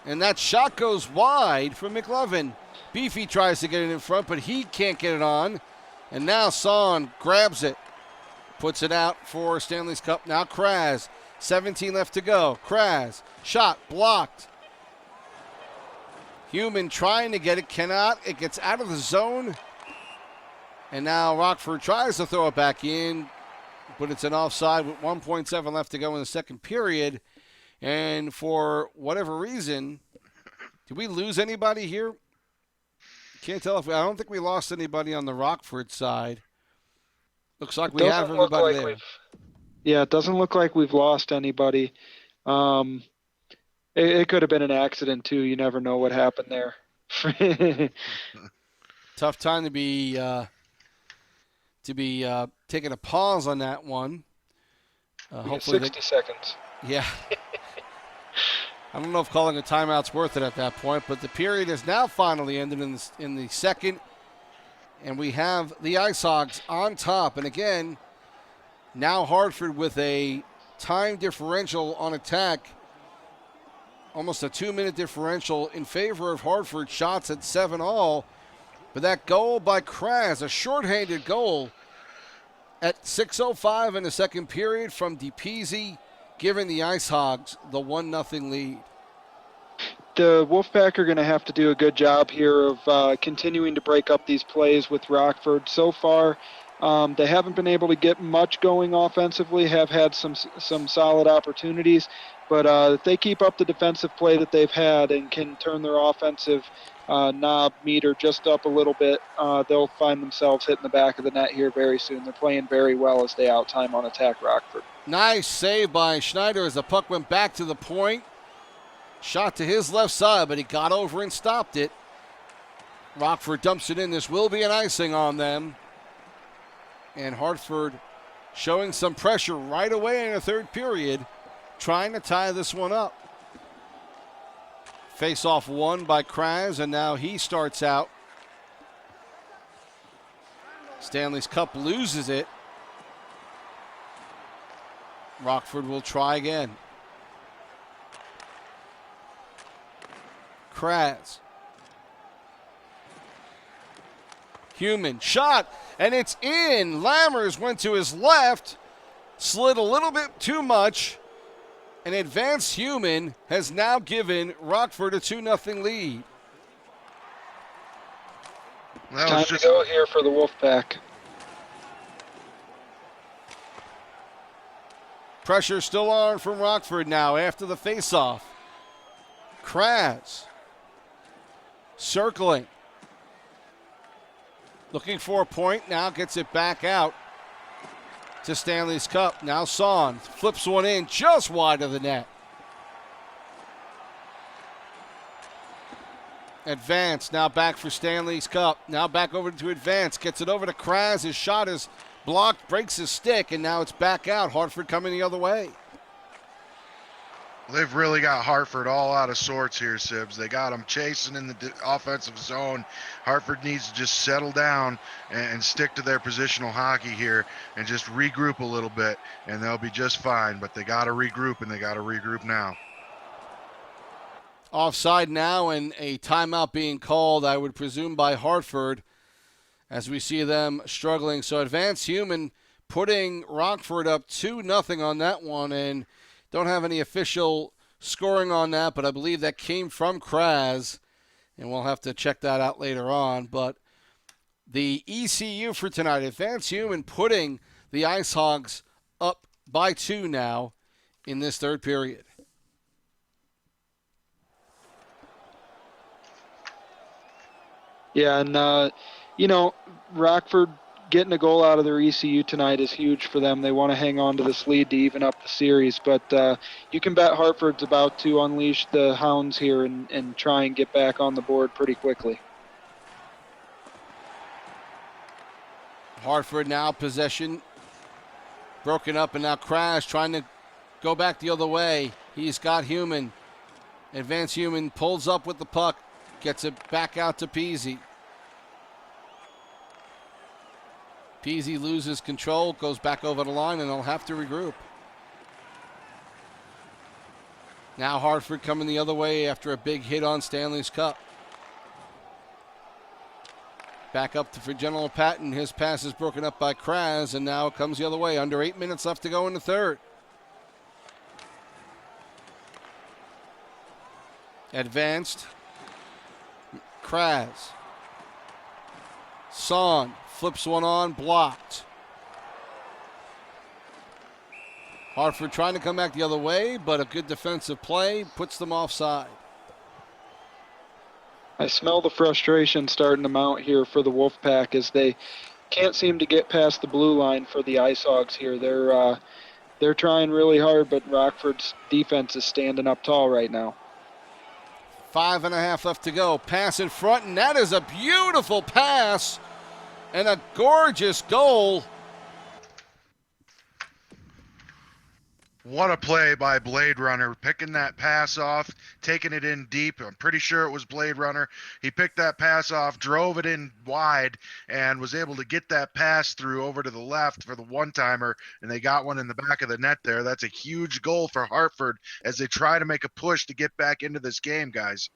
S1: and that shot goes wide for McLovin. Beefy tries to get it in front, but he can't get it on. And now Son grabs it, puts it out for Stanley's Cup. Now Kraz, 17 left to go. Kraz, shot blocked. Human trying to get it, cannot. It gets out of the zone. And now Rockford tries to throw it back in, but it's an offside with 1.7 left to go in the second period. And for whatever reason, did we lose anybody here? Can't tell if I don't think we lost anybody on the Rockford side. Looks like we have everybody there.
S3: Yeah, it doesn't look like we've lost anybody. It could have been an accident too. You never know what happened there.
S1: Tough time to be taking a pause on that one. Hopefully
S3: 60 seconds.
S1: Yeah. I don't know if calling a timeout's worth it at that point, but the period has now finally ended in the second, and we have the Ice Hogs on top. And again, now Hartford with a time differential on attack, almost a 2-minute differential in favor of Hartford. Shots at 7-all, but that goal by Kraz, a shorthanded goal at 6:05 in the second period from DePizzi, giving the Ice Hogs the 1-0 lead.
S3: The Wolfpack are going to have to do a good job here of continuing to break up these plays with Rockford. So far, they haven't been able to get much going offensively, have had some solid opportunities, but if they keep up the defensive play that they've had and can turn their offensive knob meter just up a little bit, they'll find themselves hitting the back of the net here very soon. They're playing very well as they out-time on attack Rockford.
S1: Nice save by Schneider as the puck went back to the point. Shot to his left side, but he got over and stopped it. Rockford dumps it in. This will be an icing on them. And Hartford showing some pressure right away in the third period, trying to tie this one up. Face-off won by Kraz, and now he starts out. Stanley's Cup loses it. Rockford will try again. Kraz. Human shot, and it's in. Lammers went to his left, slid a little bit too much. An advanced Human has now given Rockford a 2-0 lead.
S3: Time to go here for the Wolfpack.
S1: Pressure still on from Rockford now after the faceoff. Kraz circling. Looking for a point, now gets it back out to Stanley's Cup. Now Son flips one in just wide of the net. Advance, now back for Stanley's Cup. Now back over to Advance, gets it over to Kraz. His shot is blocked, breaks his stick, and now it's back out. Hartford coming the other way.
S2: They've really got Hartford all out of sorts here, Sibs. They got them chasing in the offensive zone. Hartford needs to just settle down and stick to their positional hockey here and just regroup a little bit, and they'll be just fine. But they got to regroup, and they got to regroup now.
S1: Offside now, and a timeout being called, I would presume, by Hartford as we see them struggling. So Advanced Human putting Rockford up 2-0 on that one, and don't have any official scoring on that, but I believe that came from Kraz, and we'll have to check that out later on. But the ECU for tonight, Advanced Human putting the Ice Hogs up by 2 now in this third period.
S3: Yeah, and, Rockford getting a goal out of their ECU tonight is huge for them. They want to hang on to this lead to even up the series. But you can bet Hartford's about to unleash the Hounds here and try and get back on the board pretty quickly.
S1: Hartford now possession broken up, and now Kraz trying to go back the other way. He's got Human. Advanced Human pulls up with the puck, gets it back out to Peasy. Peasy loses control, goes back over the line, and they'll have to regroup. Now Hartford coming the other way after a big hit on Stanley's Cup. Back up for General Patton. His pass is broken up by Kraz, and now it comes the other way. Under 8 minutes left to go in the third. Advanced. Kraz. Son flips one on, blocked. Hartford trying to come back the other way, but a good defensive play puts them offside.
S3: I smell the frustration starting to mount here for the Wolfpack as they can't seem to get past the blue line for the Ice Hogs here. They're trying really hard, but Rockford's defense is standing up tall right now.
S1: 5.5 left to go. Pass in front, and that is a beautiful pass and a gorgeous goal.
S2: What a play by Blade Runner, picking that pass off, taking it in deep. I'm pretty sure it was Blade Runner. He picked that pass off, drove it in wide, and was able to get that pass through over to the left for the one-timer, and they got one in the back of the net there. That's a huge goal for Hartford as they try to make a push to get back into this game, guys.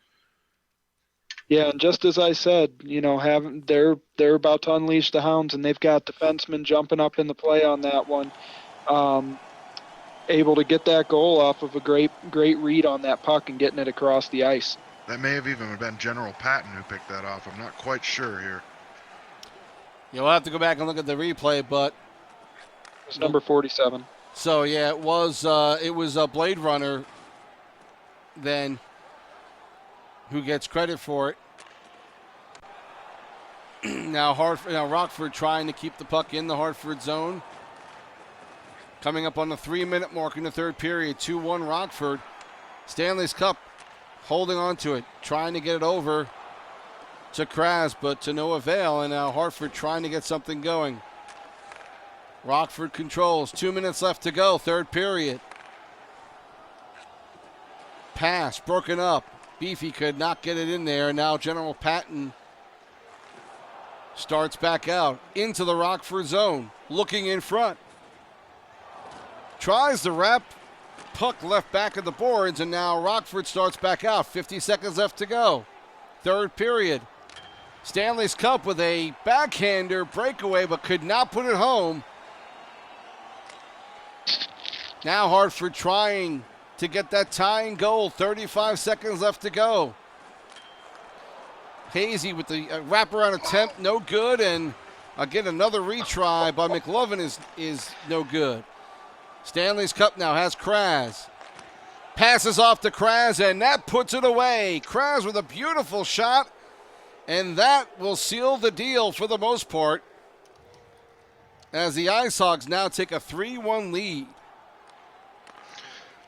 S3: Yeah, and just as I said, they're about to unleash the hounds, and they've got defensemen jumping up in the play on that one. Able to get that goal off of a great read on that puck and getting it across the ice.
S2: That may have even been General Patton who picked that off. I'm not quite sure here.
S1: You'll have to go back and look at the replay, but
S3: It was number 47.
S1: so yeah, it was Blade Runner then who gets credit for it. Now Rockford trying to keep the puck in the Hartford zone. Coming up on the 3-minute mark in the third period, 2-1 Rockford. Stanley's Cup holding on to it, trying to get it over to Kraz, but to no avail, and now Hartford trying to get something going. Rockford controls, 2 minutes left to go, third period. Pass, broken up. Beefy could not get it in there, and now General Patton starts back out into the Rockford zone, looking in front. Tries to wrap puck left back of the boards, and now Rockford starts back out. 50 seconds left to go. Third period. Stanley's Cup with a backhander breakaway, but could not put it home. Now Hartford trying to get that tying goal. 35 seconds left to go. Hazy with the wraparound attempt, no good, and again another retry by McLovin is no good. Stanley's Cup now has Kraz. Passes off to Kraz, and that puts it away. Kraz with a beautiful shot, and that will seal the deal for the most part as the Ice Hogs now take a 3-1 lead.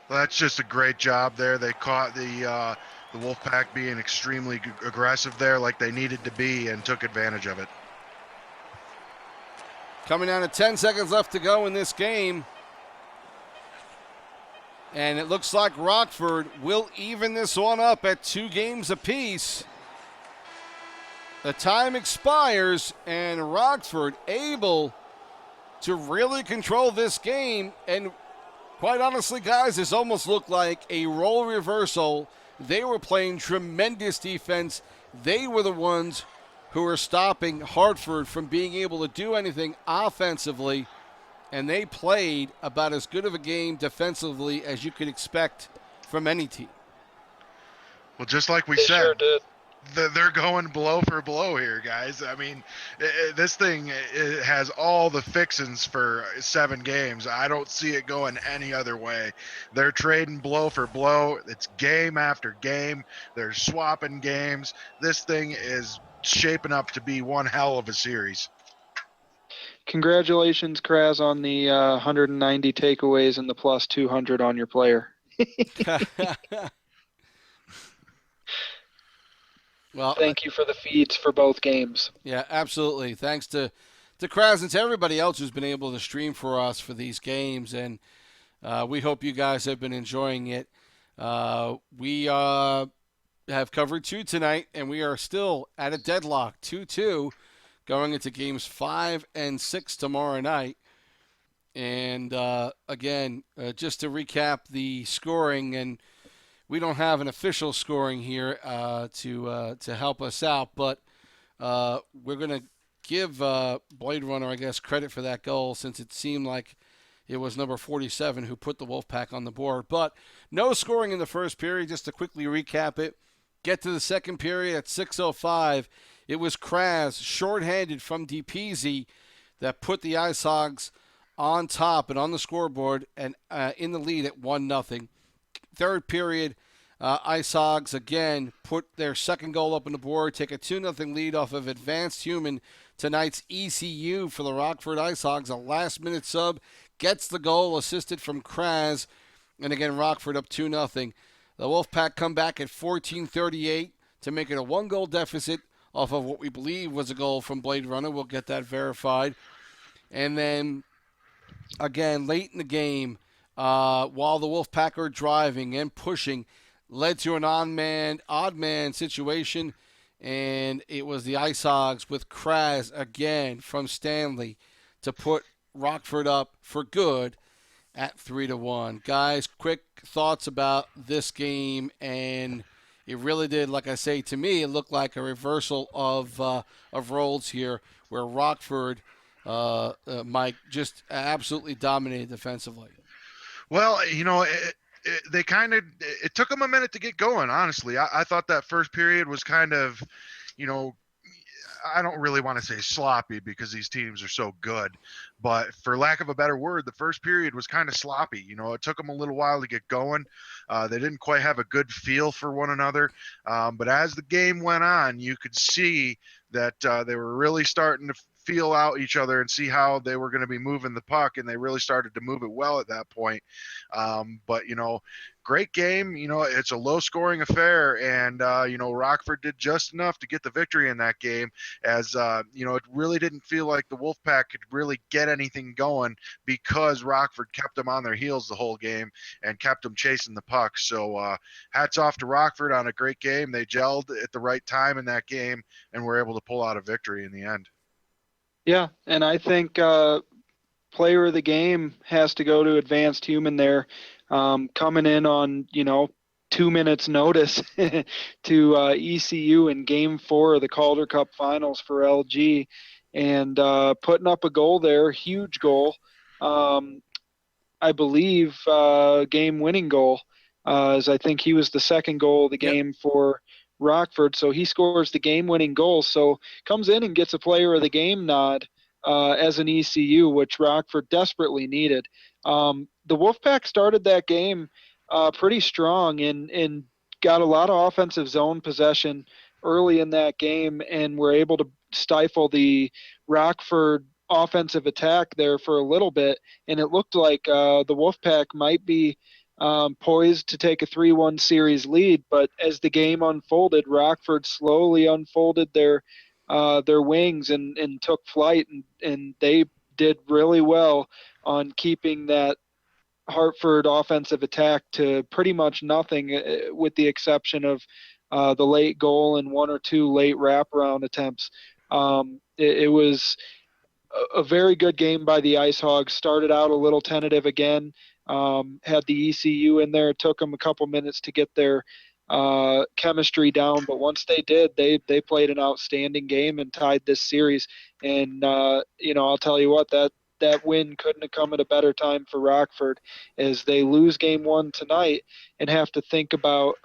S2: Well, that's just a great job there. They caught the Wolfpack being extremely aggressive there like they needed to be and took advantage of it.
S1: Coming down to 10 seconds left to go in this game. And it looks like Rockford will even this one up at 2 games apiece. The time expires, and Rockford able to really control this game. And quite honestly, guys, this almost looked like a role reversal. They were playing tremendous defense. They were the ones who were stopping Hartford from being able to do anything offensively. And they played about as good of a game defensively as you could expect from any team.
S2: Well, just like we
S3: They
S2: said,
S3: sure did.
S2: they're going blow for blow here, guys. I mean, this thing it has all the fixins for 7 games. I don't see it going any other way. They're trading blow for blow. It's game after game. They're swapping games. This thing is shaping up to be one hell of a series.
S3: Congratulations, Kraz, on the 190 takeaways and the plus 200 on your player.
S1: Well,
S3: Thank you for the feeds for both games.
S1: yeah, absolutely. Thanks to Kraz and to everybody else who's been able to stream for us for these games, and we hope you guys have been enjoying it. We have covered 2 tonight, and we are still at a deadlock, 2-2. Going into games 5 and 6 tomorrow night. And again, just to recap the scoring, and we don't have an official scoring here to help us out, but we're going to give Blade Runner, I guess, credit for that goal since it seemed like it was number 47 who put the Wolfpack on the board. But no scoring in the first period. Just to quickly recap it, get to the second period at 6:05. It was Kraz, shorthanded from DPZ, that put the Ice Hogs on top and on the scoreboard and in the lead at 1-0. Third period, Ice Hogs again put their second goal up on the board, take a 2-0 lead off of Advanced Human, tonight's ECU for the Rockford Ice Hogs. A last-minute sub gets the goal, assisted from Kraz, and again Rockford up 2-0. The Wolfpack come back at 14:38 to make it a one-goal deficit off of what we believe was a goal from Blade Runner. We'll get that verified. And then, again, late in the game, while the Wolfpack are driving and pushing, led to an odd man situation, and it was the Ice Hogs with Kraz again from Stanley to put Rockford up for good at 3-1. Guys, quick thoughts about this game, and it really did, like I say, to me, it looked like a reversal of roles here, where Rockford, Mike, just absolutely dominated defensively.
S2: Well, it took them a minute to get going, honestly. I thought that first period was kind of, I don't really want to say sloppy because these teams are so good, but for lack of a better word, the first period was kind of sloppy. It took them a little while to get going. They didn't quite have a good feel for one another. But as the game went on, you could see that they were really starting to feel out each other and see how they were going to be moving the puck, and they really started to move it well at that point. But great game. It's a low-scoring affair, and Rockford did just enough to get the victory in that game. As it really didn't feel like the Wolfpack could really get anything going because Rockford kept them on their heels the whole game and kept them chasing the puck. So hats off to Rockford on a great game. They gelled at the right time in that game and were able to pull out a victory in the end.
S3: Yeah, and I think player of the game has to go to Advanced Human there, coming in on 2 minutes notice to ECU in Game 4 of the Calder Cup Finals for LG, and putting up a goal there, huge goal. I believe game-winning goal, as I think he was the second goal of the game for Rockford. So he scores the game-winning goal. So comes in and gets a player of the game nod as an ECU, which Rockford desperately needed. The Wolfpack started that game pretty strong and got a lot of offensive zone possession early in that game, and were able to stifle the Rockford offensive attack there for a little bit. And it looked like the Wolfpack might be poised to take a 3-1 series lead, but as the game unfolded, Rockford slowly unfolded their wings and took flight, and they did really well on keeping that Hartford offensive attack to pretty much nothing, with the exception of the late goal and one or two late wraparound attempts. It was a very good game by the Ice Hogs. Started out a little tentative again, had the ECU in there. It took them a couple minutes to get their chemistry down, but once they did, they played an outstanding game and tied this series. And I'll tell you what, that win couldn't have come at a better time for Rockford, as they lose Game 1 tonight and have to think about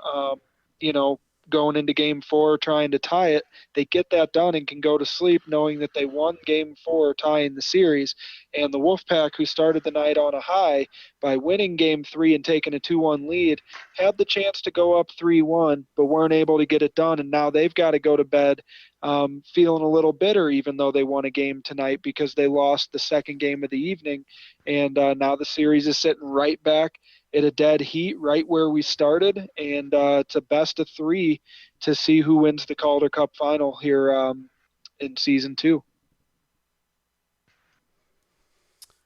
S3: going into Game 4 trying to tie it. They get that done and can go to sleep knowing that they won Game 4, tying the series. And the Wolfpack, who started the night on a high by winning Game 3 and taking a 2-1 lead, had the chance to go up 3-1, but weren't able to get it done. And now they've got to go to bed feeling a little bitter, even though they won a game tonight, because they lost the second game of the evening. And now the series is sitting right back at a dead heat, right where we started. And it's a best of 3 to see who wins the Calder Cup final here in Season 2.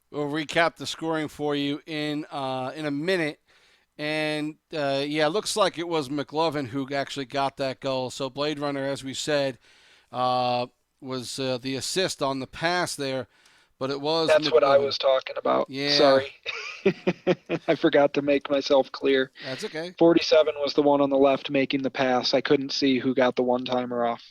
S1: We'll recap the scoring for you in a minute. And, it looks like it was McLovin who actually got that goal. So Blade Runner, as we said, was the assist on the pass there. but it was
S3: That's what I
S1: McLovin.
S3: was talking about.
S1: Yeah,
S3: Sorry. I forgot to make myself clear.
S1: that's okay.
S3: 47 was the one on the left making the pass. I couldn't see who got the one-timer off.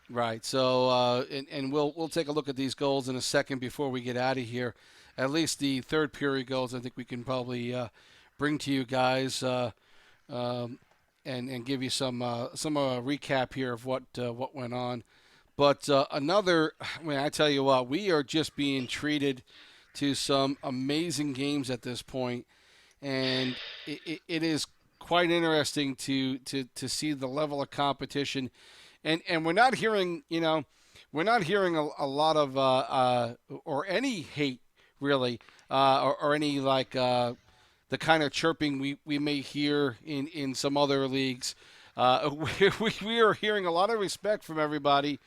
S1: Right. So, and we'll take a look at these goals in a second before we get out of here. At least the third period goals, I think we can probably bring to you guys um, and give you some recap here of what went on. But another, I mean, I tell you what, we are just being treated to some amazing games at this point, and it is quite interesting to see the level of competition, and we're not hearing, we're not hearing a lot of or any hate really, or any like the kind of chirping we may hear in some other leagues. We are hearing a lot of respect from everybody,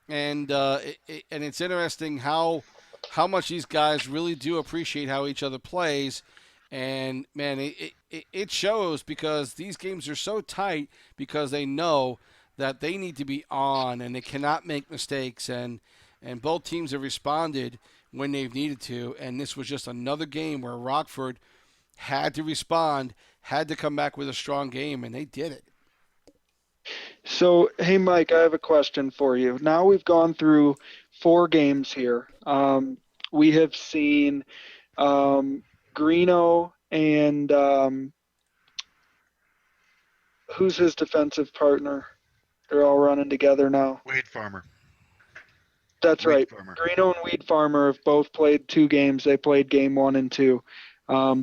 S1: and and it's interesting how much these guys really do appreciate how each other plays, and man, it shows because these games are so tight because they know that they need to be on and they cannot make mistakes, and both teams have responded when they've needed to, and this was just another game where Rockford had to respond, had to come back with a strong game, and they did it.
S3: So, hey, Mike, I have a question for you. Now we've gone through 4 games here. We have seen Greeno and who's his defensive partner? They're all running together now.
S2: Wade Farmer.
S3: That's
S2: Wade
S3: right.
S2: Farmer.
S3: Greeno and Weed Farmer have both played 2 games. They played game 1 and 2.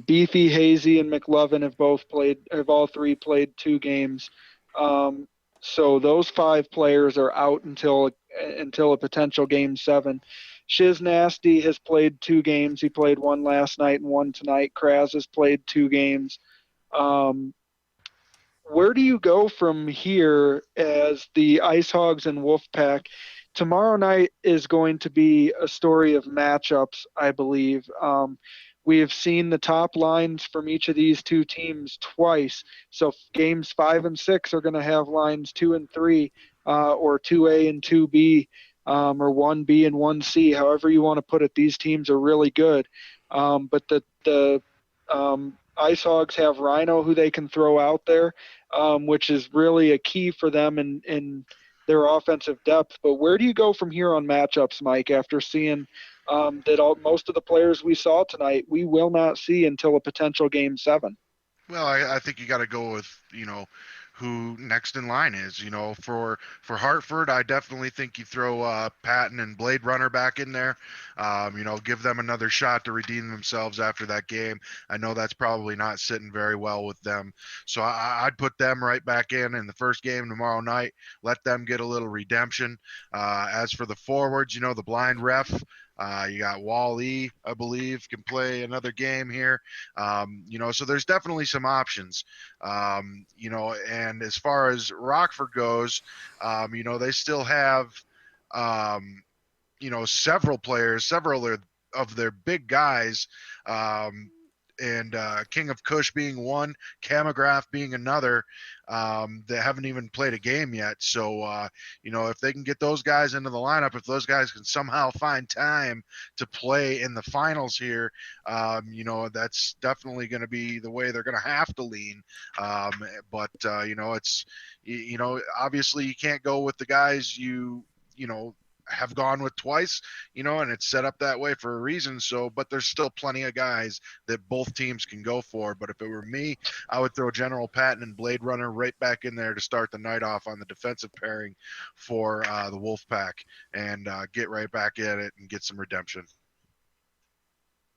S3: Beefy, Hazy, and McLovin have all 3 played 2 games. So those 5 players are out until a potential game 7. Shiz Nasty has played 2 games. He played 1 last night and 1 tonight. Kraz has played 2 games. Where do you go from here as the Ice Hogs and Wolfpack? Tomorrow night is going to be a story of matchups, I believe. We have seen the top lines from each of these 2 teams twice. So games 5 and 6 are going to have lines 2 and 3, or 2A and 2B, or 1B and 1C. However you want to put it, these teams are really good. But the Ice Hogs have Rhino, who they can throw out there, which is really a key for them in their offensive depth. But where do you go from here on matchups, Mike, after seeing that most of the players we saw tonight we will not see until a potential game 7?
S2: Well, I think you got to go with who next in line is. For Hartford, I definitely think you throw Patton and Blade Runner back in there. Give them another shot to redeem themselves after that game. I know that's probably not sitting very well with them, so I'd put them right back in the first game tomorrow night. Let them get a little redemption. As for the forwards, the blind ref. You got Wall-E, I believe, can play another game here. So there's definitely some options. And as far as Rockford goes, they still have, several players, several of their big guys, and King of Kush being one, Camograph being another, that haven't even played a game yet. So, if they can get those guys into the lineup, if those guys can somehow find time to play in the finals here, that's definitely going to be the way they're going to have to lean. But it's, obviously you can't go with the guys you have gone with twice, and it's set up that way for a reason. So, but there's still plenty of guys that both teams can go for. But if it were me, I would throw General Patton and Blade Runner right back in there to start the night off on the defensive pairing for the Wolfpack, and get right back at it and get some redemption.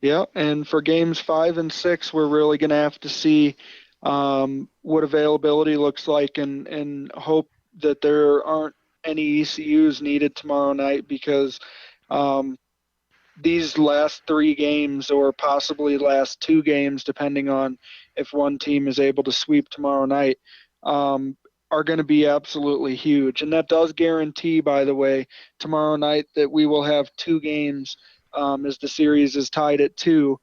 S3: Yeah, and for games 5 and 6, we're really going to have to see what availability looks like, and hope that there aren't any ECUs needed tomorrow night, because these last 3 games, or possibly last 2 games, depending on if one team is able to sweep tomorrow night, are going to be absolutely huge. And that does guarantee, by the way, tomorrow night that we will have 2 games, as the series is tied at 2.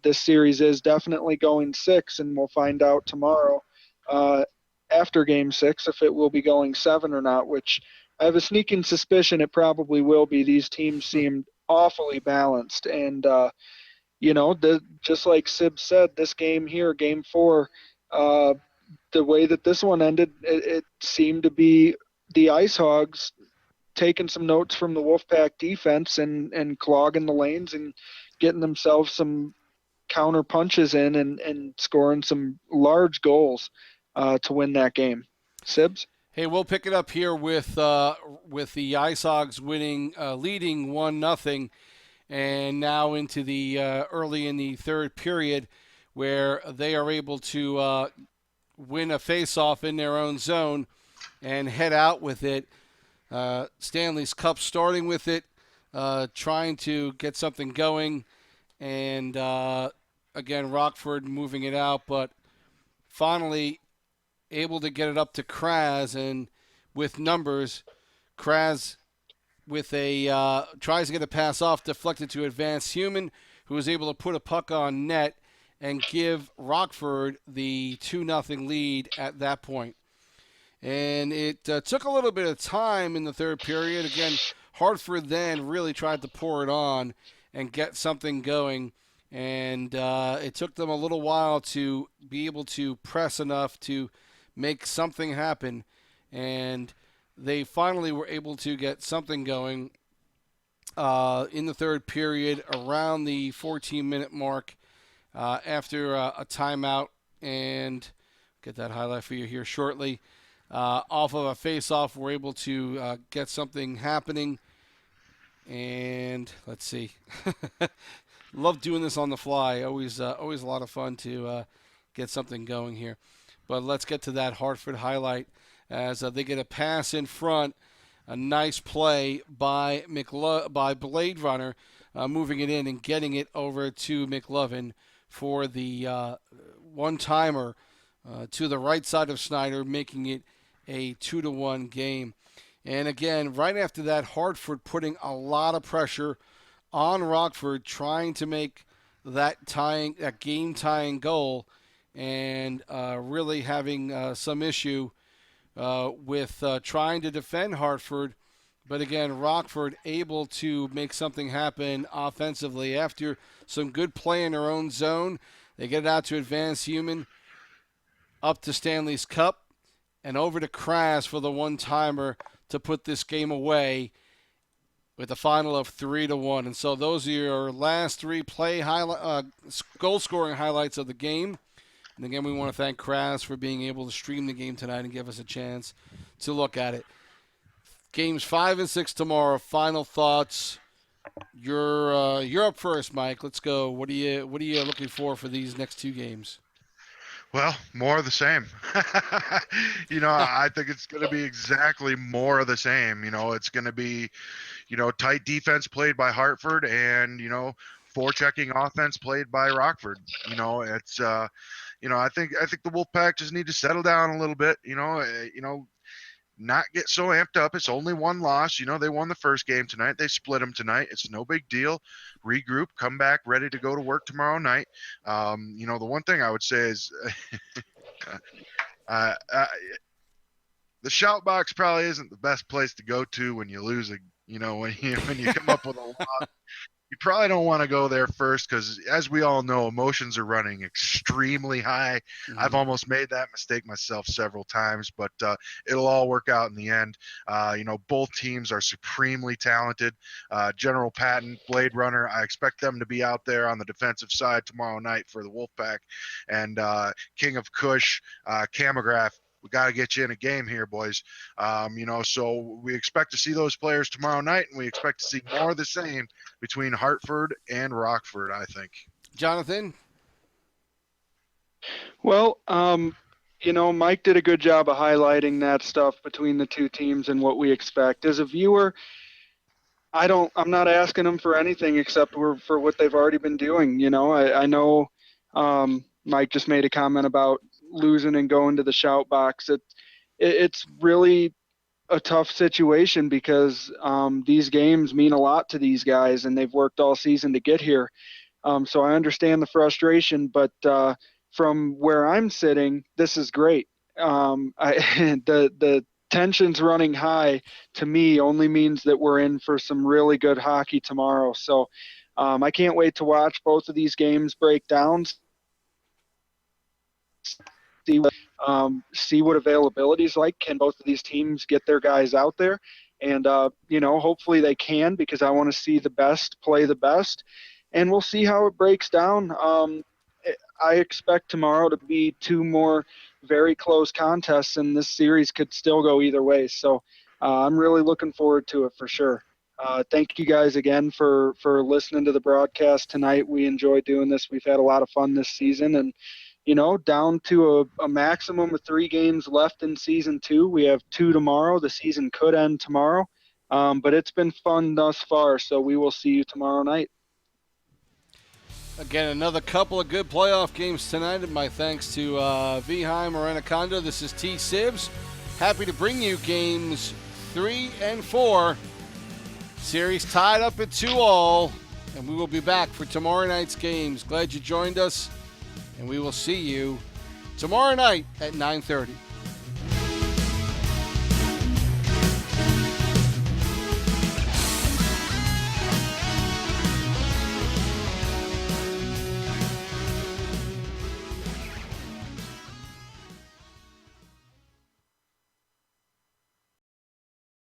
S3: This series is definitely going 6, and we'll find out tomorrow after game 6 if it will be going 7 or not, which I have a sneaking suspicion it probably will be. These teams seemed awfully balanced. And just like Sib said, this game here, Game 4, the way that this one ended, it seemed to be the Ice Hogs taking some notes from the Wolfpack defense and clogging the lanes and getting themselves some counter punches in and scoring some large goals to win that game. Sibs?
S1: Hey, we'll pick it up here with the Ice Hogs leading 1-0, and now into the early in the third period, where they are able to win a face-off in their own zone and head out with it. Stanley's Cup starting with it, trying to get something going, and again, Rockford moving it out, but finally able to get it up to Kraz, and with numbers, Kraz with a tries to get a pass off, deflected to Advanced Human, who was able to put a puck on net and give Rockford the 2-0 lead at that point. And it took a little bit of time in the third period. Again, Hartford then really tried to pour it on and get something going. And it took them a little while to be able to press enough to make something happen. And they finally were able to get something going in the third period around the 14-minute mark after a timeout. And get that highlight for you here shortly. Off of a face-off, we're able to get something happening. And let's see. Love doing this on the fly. Always a lot of fun to get something going here. But let's get to that Hartford highlight as they get a pass in front. A nice play by Blade Runner, moving it in and getting it over to McLovin for the one-timer to the right side of Snyder, making it a 2-1 game. And again, right after that, Hartford putting a lot of pressure on Rockford, trying to make that game-tying goal, and really having some issue with trying to defend Hartford. But again, Rockford able to make something happen offensively after some good play in their own zone. They get it out to Advanced Human, up to Stanley's Cup, and over to Kras for the one-timer to put this game away with a final of 3-1. And so those are your last three goal-scoring highlights of the game. And again, we want to thank Kras for being able to stream the game tonight and give us a chance to look at it. Games 5 and 6 tomorrow. Final thoughts. You're up first, Mike. Let's go. What are you looking for these next two games?
S2: Well, more of the same. I think it's going to be exactly more of the same. It's going to be, tight defense played by Hartford and, forechecking offense played by Rockford. It's, I think the Wolfpack just need to settle down a little bit, not get so amped up. It's only one loss. They won the first game tonight. They split them tonight. It's no big deal. Regroup, come back ready to go to work tomorrow night. The one thing I would say is the shout box probably isn't the best place to go to when you lose when you come up with a loss. You probably don't want to go there first because, as we all know, emotions are running extremely high. Mm-hmm. I've almost made that mistake myself several times, but it'll all work out in the end. Both teams are supremely talented. General Patton, Blade Runner, I expect them to be out there on the defensive side tomorrow night for the Wolfpack. And King of Kush, Camograph, we got to get you in a game here, boys. So we expect to see those players tomorrow night, and we expect to see more of the same between Hartford and Rockford, I think.
S1: Jonathan?
S3: Well, Mike did a good job of highlighting that stuff between the two teams and what we expect. As a viewer, I'm not asking them for anything except for what they've already been doing. I know Mike just made a comment about losing and going to the shout box. It's really a tough situation because these games mean a lot to these guys, and they've worked all season to get here. So I understand the frustration, but from where I'm sitting, this is great. The tensions running high to me only means that we're in for some really good hockey tomorrow. So I can't wait to watch both of these games break down, see what availability is like. Can both of these teams get their guys out there? And, hopefully they can, because I want to see the best play the best. And we'll see how it breaks down. I expect tomorrow to be two more very close contests, and this series could still go either way. So I'm really looking forward to it for sure. Thank you guys again for listening to the broadcast tonight. We enjoy doing this. We've had a lot of fun this season, and down to a maximum of 3 games left in season 2. We have 2 tomorrow. The season could end tomorrow, but it's been fun thus far. So we will see you tomorrow night.
S1: Again, another couple of good playoff games tonight. And my thanks to Viheim or Anaconda. This is T. Sibs. Happy to bring you games 3 and 4. Series tied up at 2-2. And we will be back for tomorrow night's games. Glad you joined us. And we will see you tomorrow night at 9:30.